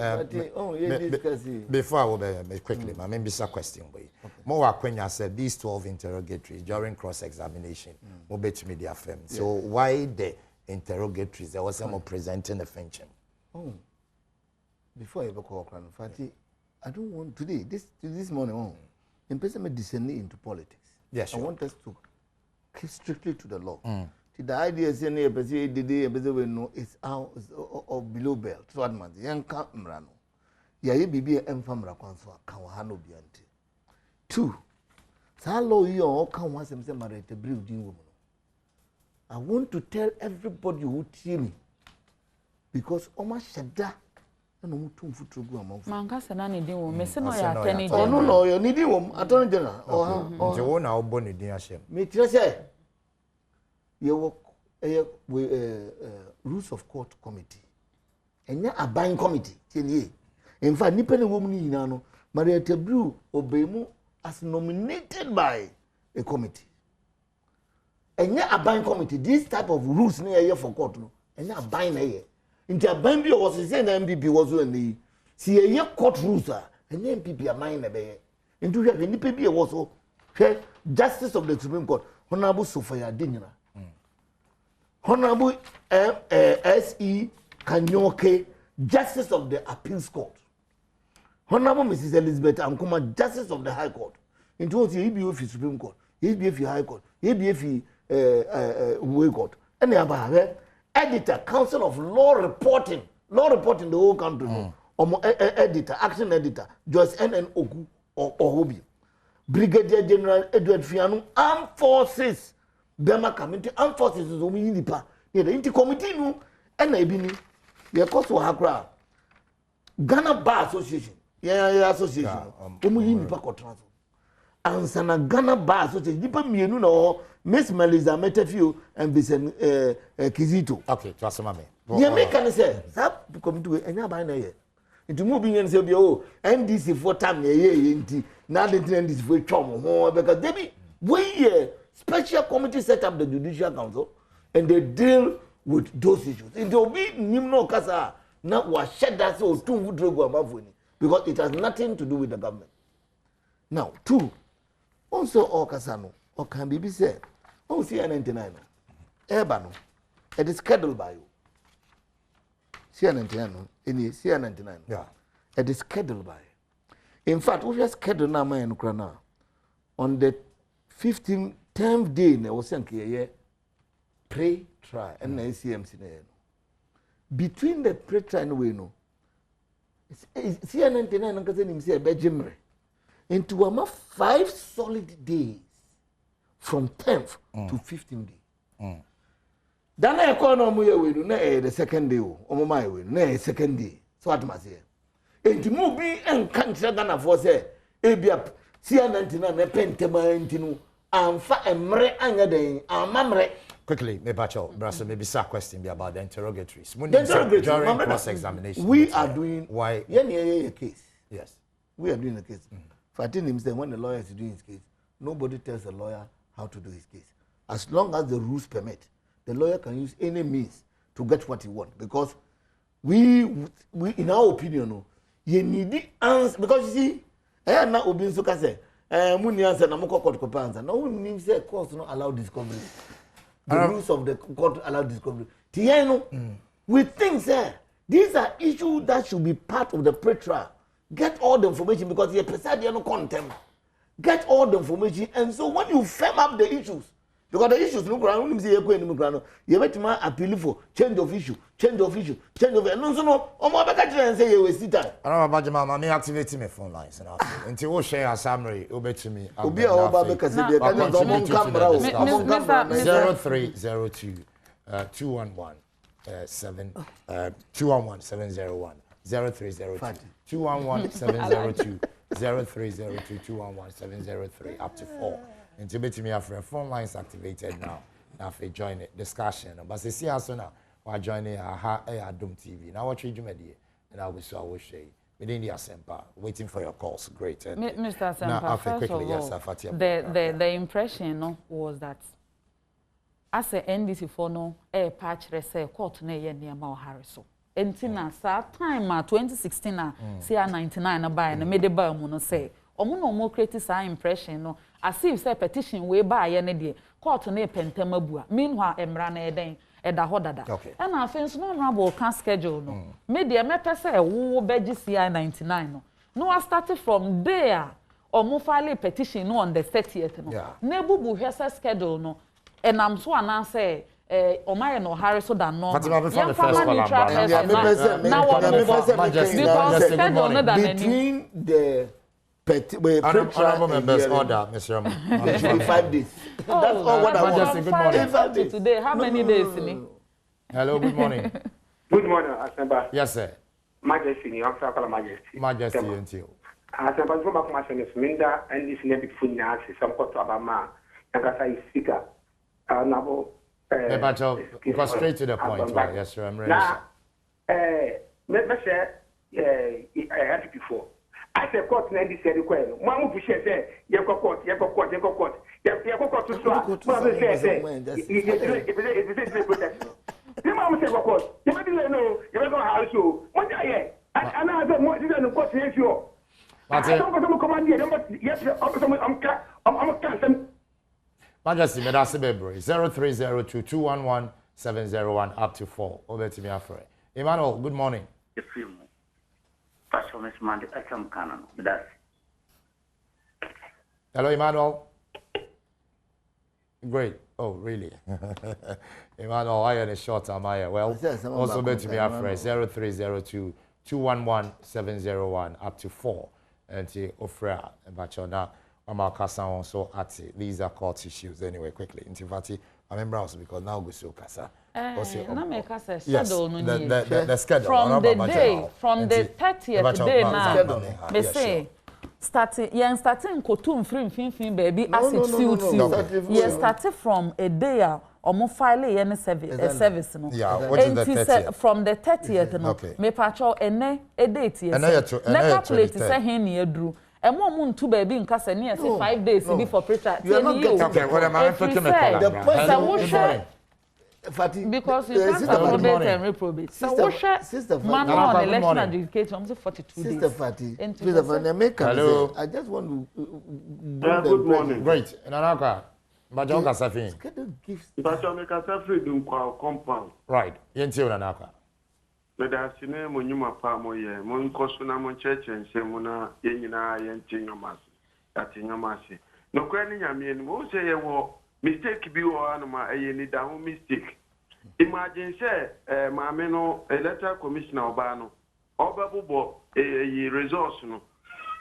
before I will be quickly my maybe a question boy mo wa kwenya said these 12 interrogatories during cross examination mo bet me their firm so why the interrogatories there was some presenting the function
before you call Fati I don't want today this morning in person may descend into politics.
Yes,
I want us to keep strictly to the law. The idea is any person we know is out or below belt. So what man? Young Camrano. Ya ye bibi emfamra kwanso kawahano biante. 2. Sa law you all can once them say married a breeding woman. I want to tell everybody who see me because Oma Shada. No mutum futrogu among
manka se na ne din wo me se no ya attorney
general no no you need him attorney general
je wo na obo ne din ahyem
me tire say you work rules of court committee enya aban committee tienie in fact nipa ne wo mu ni nyina no Maria Tebru obemu as nominated by a committee enya aban committee this type of rules na ye for court no enya aban na ye Inti aban bi was say na MPP was when see ye court rules and MPP are mine be into hwe nipa bi was so justice of the Supreme Court Honorable Sofia Dinyina Honorable SE Kanyoke justice of the Appeals Court Honorable Mrs Elizabeth Ankuma justice of the High Court into what he be of the Supreme Court he be of the High Court he be of the Way Court and about editor, Council of Law Reporting the whole country. Editor, action editor, Joyce N. Ogu or Ohobi. Brigadier General Edward Fianu, Armed Forces. Bema Committee, Armed Forces is only in the pa. The Inter Committee, no, and Ebini. The cost for Hakra. Ghana Bar Association. Yeah, association. Omu in the Paco Transfer. And Sana Ghana Bar Association. Dipa Mienu no. Miss Melissa Metafio and Vincent Kizito.
Okay, to ask me.
Yeah, me can say that come to enya by na ye. Into moving and say oh NDC for time ye nti na the NDC for twom ho because they we special committee set up the Judicial Council and they deal with those issues. And they will be nimno kasa na wa shed that so two drogo amafoni because it has nothing to do with the government. Now, 2 also okasano or can be said oh CN99 Ebano it is scheduled by you CN99 in CN99
yeah
it is scheduled by in fact we just scheduled now man on the 10th day na was say pre trial and CMC between the pre trial and we know CN99 nka say nim say be jimre into 5 solid days from 10th to 15th day. Then I call no more we do the second day o my we na second day. So what must say? And to move be and country Ghana for say ebia CN99 na pentema ntinu amfa emre anya den amamre
quickly me bacho braso maybe sa question be about the interrogatories.
During
cross examination
we are doing
why
a case.
Yes.
We are doing a case. Fatin him say when the lawyer is doing his case nobody tells the lawyer how to do his case. As long as the rules permit, the lawyer can use any means to get what he wants. Because we in our opinion, you need the answer. Because you see, na obin so say, muni answer na moko court kopanza. No means say court not allow discovery. The rules of the court allow discovery. Tieno, We think, sir, these are issues that should be part of the pre-trial. Get all the information because you preside no contempt. Get all the information, and so when you firm up the issues, because the issues no ground, when you say you have to appeal for change of issue. No, and say you waste time.
I don't know about Jama, me activating my phone lines and until we share a summary, over to me.
Obi a oba because they can come camera
0302 211 701 0302 211 702 0302 211 703 up to 4. Until me after phone lines activated now. Now if you join the discussion, but see us now. We're joining Adom TV. Now what you do, and I will share. Within the Asempa, waiting for your calls. Great.
Mr. Asempa, first of all, the impression was that as a NDC for no patch say court near Harriso. Entina sa time 2016 CR 99 buy and made the bar mono say. Omo no create sa impression no. As if say petition we buy any day. Court ne pentemabua. Meanwhile, Emra na eden. Eda hodada. And I think no honorable can schedule no. Media me pese wo beji CI 99 no. No I started from there or mo file petition no on the 30th no. Ne bubu hwese schedule no. And I'm so an say Omaye no Harriso than no.
Between
the
honorable members order, Mr.
5 days. That's all what I want.
Good morning.
Today, how many days?
Hello, good morning.
Good morning, Asemba.
Yes, sir.
Majesty, I'm sorry, Majesty.
Majesty, until.
Asemba, from my son is Minda, and this never full nasi, some got to Abama, and I say, speaker. Nabo,
go straight to the point. Yes, sir, I'm ready.
Let me say, I had it before. I said, court, and this said, one who said, you go court. You go court to swap. The mom said, of course, you may know, you're going to house you. What are you? And I don't want you to court you. I don't want to command you. Yes, I'm
Majesty, Medasibebri, 0302 211 701 up to 4. Over to me after. Emmanuel, good morning. Hello, Emmanuel. Great. Oh, really? Emmanuel, I had a short time. Well, also bet to me after 0302 211 701 up to 4. And to offer and Bachona, Amakasa also at these are court issues anyway, quickly. Intivati, I remember also because now we so Kasa.
Yes, the
schedule.
From the 30th day now, they say, starting Kotum Fin baby, as it suits you. Yes, started from a day or more file any service.
Yeah, what is the 30th?
From the 30th, no. Me patrol a date, yes. Never plate is a henny drew. And 1 month to baby in Casa near 5 days before preacher.
You are not getting
okay, what am I talking about?
Because you can't approbate and reprobate. So what
Sister
manual on election adjudicator, I'm 42 days.
Sister Fatty, hello. I just want to
good morning.
Great. Nanaka, Bajonga Safin.
Bajonga Safin do compound.
Right. Yentio Nanaka.
But as you know, when you are Pamo, Mon Cosuna Church and Semuna, Yenina, Yentingamas, that's in your mercy. No crying, I mean, won't say mistake be one my any down mistake. Imagine say, Mameno, a letter commissioner Obano, Obabubo, a resource no.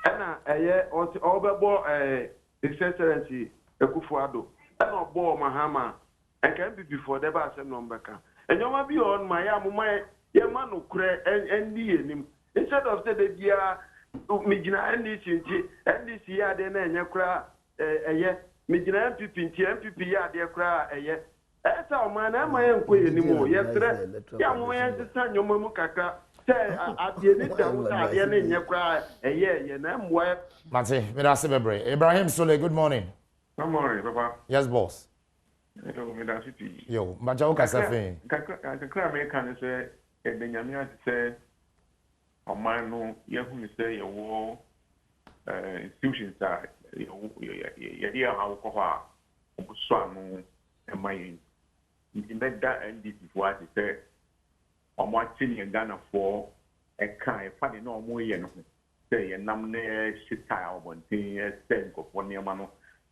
And a year or Obabo, His Excellency, a Kufuado, and not Bo Mahama, and can be before the bass and Nombeka. And you might be on my Yamuma, Yamano Cre and him. Instead of the dear Mijina and this year, then and Yakra, a year. Mijina MPP ya de kra eye esa o man na ma enko anymore yesterday ya mo yan san yo mu kaka say adie ni dawo ta adie na nye kra eye ye na mwa
Mate me da se bebre Ibrahim Sole, good morning.
Good morning papa.
Yes boss.
Hello me da city
yo maja o kasa fe
kaka me kan say e de nyame ati say o man no ye hu ni say ye wo institutions side yeah, how cover Swanu and my in that NDC for what he said
omo achini Ghana for e kan e fa de na omo ye no say ye nam ne shita obontin e sen ko for niam no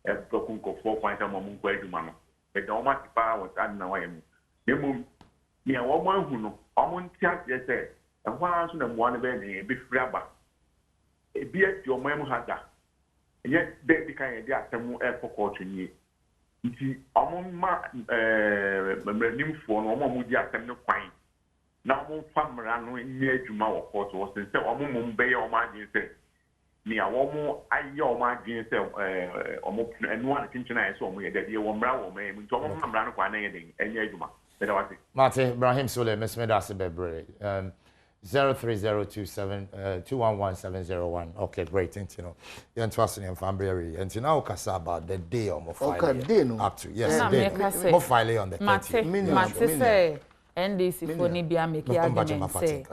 e dokun ko for kwan ta mo mu kwa aduma no e da omo atipa was adna wa yem nemu ni a omo ahu no omo ntia ye say e hwa so na mo na be ni be friaba e bi ati omo em hada ye de bi kan ye de atemu e pokot ni nti omo ma memranim fo no omo mu di atem ne kwan na omo famra no nye adwuma wo court wo se omo mum be ye omo agin se ni a omo aye omo agin se omo enu an kinchina ye se omo ye de wo mra wo me nti omo famra no kwa na ye de enye adwuma be da wase
Martin Ibrahim Sule mesmeda se bebre 03027211701. Okay, great. And you know, you're interested in family. And you now can about the day of my file. Up to yes, more file on the 30th.
Mate say NDC for ni bia make argument say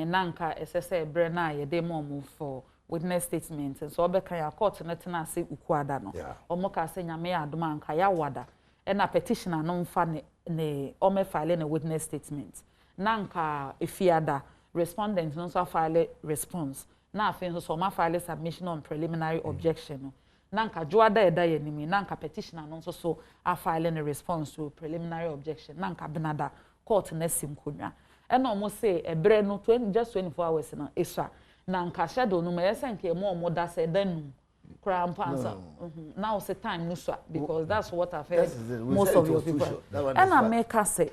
nanka SSA brena ye dey move for witness statement and so obeka ya court na tena say ukuada no omo ka say nyame adoma anka ya wada e na petitioner no mfa ne ome file na witness statement nanka efiada respondent no so file response na afin so ma file submission on preliminary objection no nanka joada eda ye nimi nanka petitioner no so a file a response to preliminary objection nanka benada court na simkonwa e na omo say ebre no just 24 hours na eswa nanka shadow no me senke mo da say danu kra mpansa now say time no so because that's what I've heard most of your people and I make us say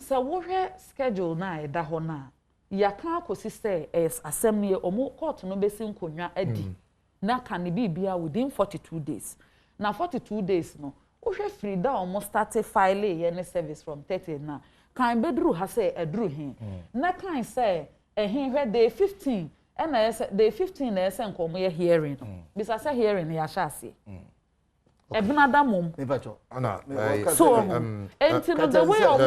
so wo hwe schedule na eda ho na ya kan akosi say assembly omo court no be sinkonwa adi na kan ne bibia within 42 days na 42 days no wo hwe free da omo start file ye ne service from 30 na kan bedru ha say edru hin na kan say hin hwe day 15 and day 15 na ese nkomo ye hearing bisa say hearing ya sha ase ebunada mom so until the way of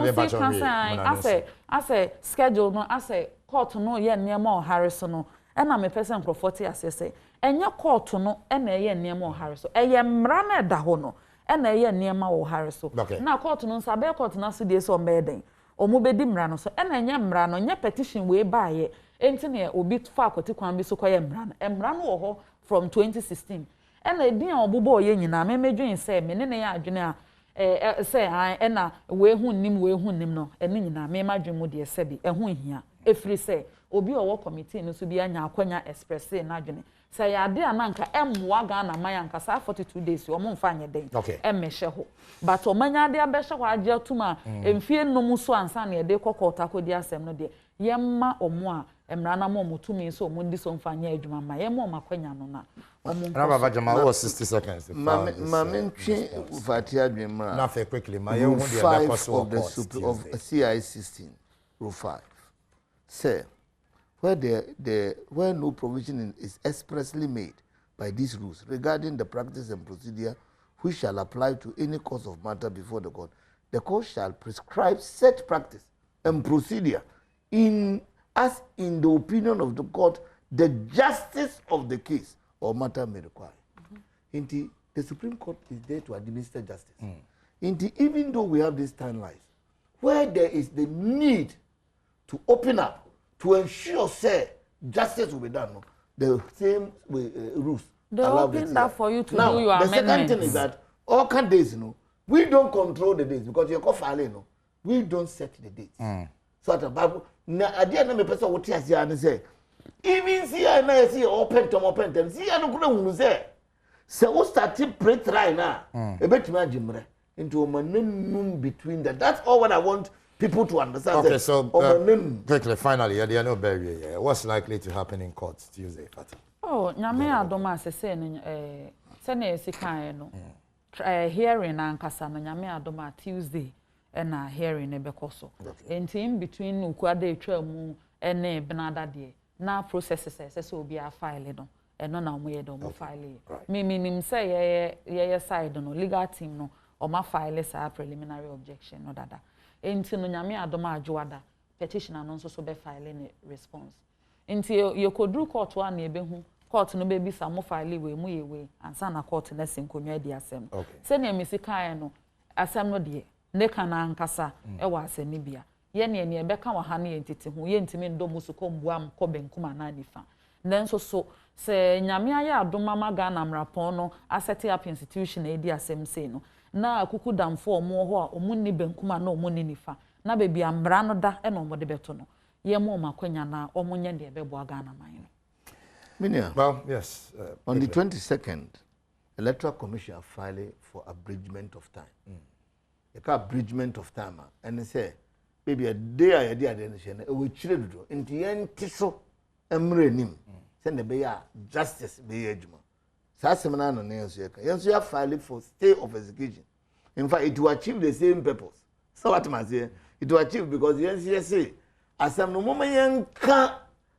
say schedule no say court no ye niam o Harris no e na me person crofoti asese enye court no e na ye niam o Harris eye mra na da ho no e na ye niam o Harris na court no sabe court na so die so mbeden omo bedi mra no so e na enye mra no nye petition we ba ye enti ne obi fa akoti kwan bi so koye mra no wo ho from 2016 ena edin a obobo ye nyina memedwen se me ne ya adwene a se ena we hu nnim no ene nyina me madwen mu de se bi ehu hia efiri se obi owo committee no so bi anya akwanya express na adwene se ya de ananka emwa ga na man anka sa 42 days o mo mfa nye den emehye ho but o manya de abehye ho agye tuma emfie nnum so ansa na de kokota kodi asem no de yemma omo a emra na mo mutumi so mo ndi so mfa nye adwuma ma yemma o makwanya no na
Rabba Jama, 60 seconds.
Mamentwe ufati adwen mra.
Na fe quickly, ma ye hu de da course of
CI 16 rule 5. Say where no provision is expressly made by these rules regarding the practice and procedure which shall apply to any cause of matter before the court, the court shall prescribe such practice and procedure as in the opinion of the court the justice of the case or matter may require. The Supreme Court is there to administer justice. Even though we have these timelines, where there is the need to open up to ensure, say, justice will be done, the same rules.
They open that for you to do your amendments. The
second thing is that all kind days, we don't control the dates because you're called filing. We don't set the dates. So the Bible, at the end of the person, what you say, even see I na see open them see I no kuna hunu say we start to pray try na e betumi agimre into omanenum between that. That's all what I want people to understand.
Okay, so quickly finally there no bury what's likely to happen in court Tuesday, Fatty?
Oh, nyame adoma say no se na esikan no hearing na nkasa no nyame adoma Tuesday na hearing e bekoso enti in between ukuada etwa mu ene benada de na processes say obi a file no eno na omo ye do mo file me nim say ye side no legal team no o ma file sa preliminary objection no dada enti no nyame adoma adwoada petitioner no so be file ne response enti ye kodru court wa na ebehu court no be bisa mo file we mu ye we ansa na court na sinkonwa di asem se na emisi kan no asem no de ne kana nkasa e wa asem bia ye ne beka wa ha ne entiti ho ye ntimi ndo musu ko mbua m ko benkuma na nifa nanso so se nyame aya adoma maga na mrapon no asset up institution e di asem sei no na akuku damfo omo ho a omu ni benkuma na omu ni nifa na bebi amra no da e no mo de beto no ye mo makwanya na omo nye de bebo aga na man no.
Minia,
well, yes.
On the 22nd, Electoral Commission are filing for abridgment of time. You call abridgment of time, and they say, maybe a day I did identification, we children do. In the end, Tiso, Emrenim, send the Bayer justice be ejuma. Sassamana no nails, you are filing for stay of execution. In fact, it will achieve the same purpose. So what must say? It will achieve because the NCSA, as some no moment can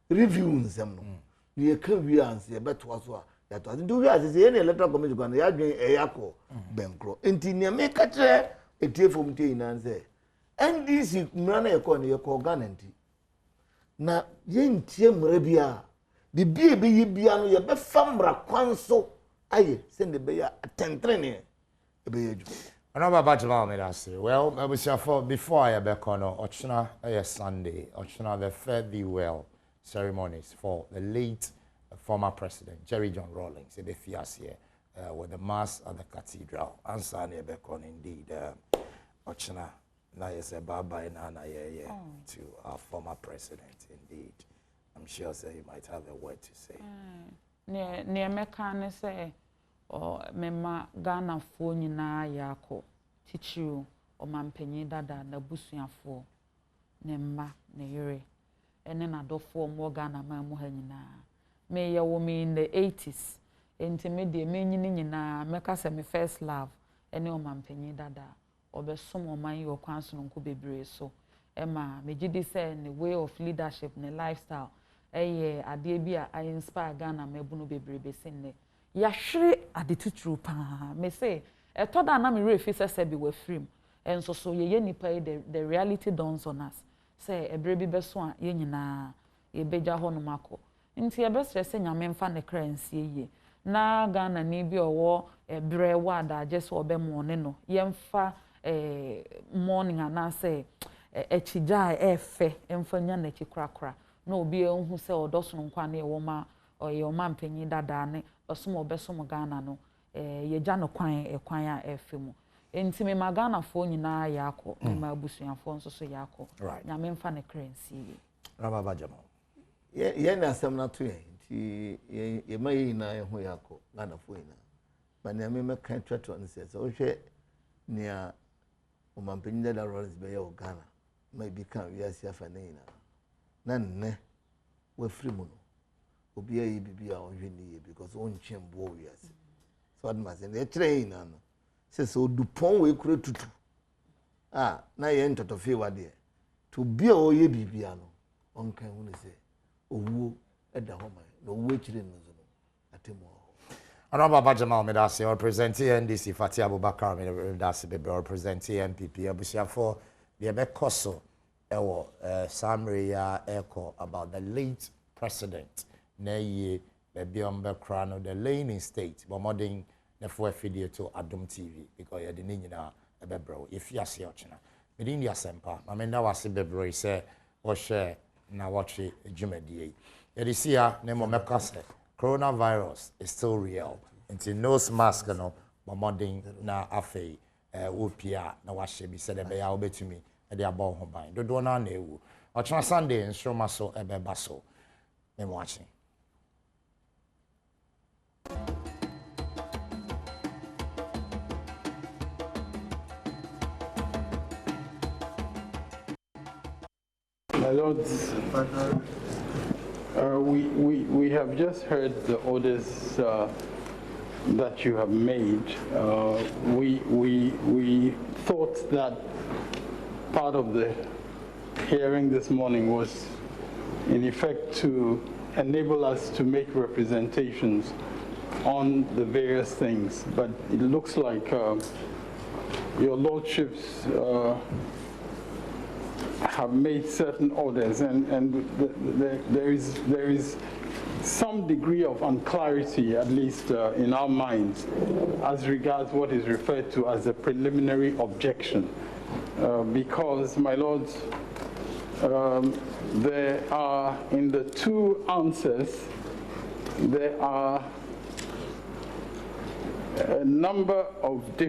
review some. You can be answer better was what that was do as any electoral commission going to be a yako bankro. Intinia make a chair a tear from tea and say, and this is none of your corganity. Now, yen tiem rebia, the baby biano, your befambra quanso, I send the bear a 10 training.
Another batch of me that say, well, I was for before I back on Ochna Sunday, Ochna the Fare Thee Well ceremonies for the late former president Jerry John Rawlings in the Fiasie with the mass at the cathedral. Answer back on indeed Ochna na yes bye na to our former president indeed. I'm sure say you might have a word to say.
Ne meka say o mema Ghana fo nyina yako tichiru o mampanyi dada na busuafo ne mma ne yere ene na dofo mo Ghana ma mu ha nyina me ye wo me in the 80s intermediate me nyini nyina meka se me first love ene o mampanyi dada obesom o man yo kwanso nko bebre so ema me gidi say ne way of leadership ne lifestyle ade bia I inspire Ghana mebu no bebre besin ne ya hwere ade tuturu pa me say etoda na me refi se bi wa free enso so ye nipa the reality dawns on us say ebre bi beso a ye nyina ye beja ho no mako nti ye besre se nyame mfa ne currency ye na Ghana ni bi owo ebre wa da je so obe mo ne no ye mfa morning ana say echija efe emfa nya na chikrakra na obi ehun se odoso nkwa na ewo ma oye o ma mpanyi dada ne osom obesom Ghana no ye gya no kwan a efe mu enti me Ghana fo nyina yakọ me ma abusuafo nso so yakọ nyame mfa ne currency
Rababa Jamo
ye na asem na to enti ye ma yi na ho yakọ Ghana fo nyina ba ne me me kan twetwe no se o hwe nia o mampanyi dada Rollins be ye o Ghana ma bi kan wi asia fa ne nyina na nne we free mu no obi ayi bibia o hwe ni because on chembo wi ase so adma se ne train na no se so dupon we kure tutu na ye ntotofe wade to bia o ye bibia no on kan hu ne se owu eda ho man no owu chire no zo no atemo
Rababa Jamo me da se represent NDC Fati Abubakar me da se be represent MPP abusiafo de be koso ewo summary ya echo about the late president na ye be kra no the lane state but modern na for video to Adom TV because you the nyina e be bro if you ase ochina me din dia sempa ma me na wase be bro say o share Nnawotwe Yi you see ya na mo meka say coronavirus is still real until nose mask no modern na afei opia na wahye bi say be ya obetumi e dey abon ho ban dodo na na ewu ochina Sunday nsroma so e be baso me watching.
My lords, we have just heard the orders that you have made. We thought that part of the hearing this morning was in effect to enable us to make representations on the various things, but it looks like your lordships have made certain orders, and there is some degree of unclarity, at least in our minds, as regards what is referred to as a preliminary objection. because, my lords, there are, in the two answers, there are a number of different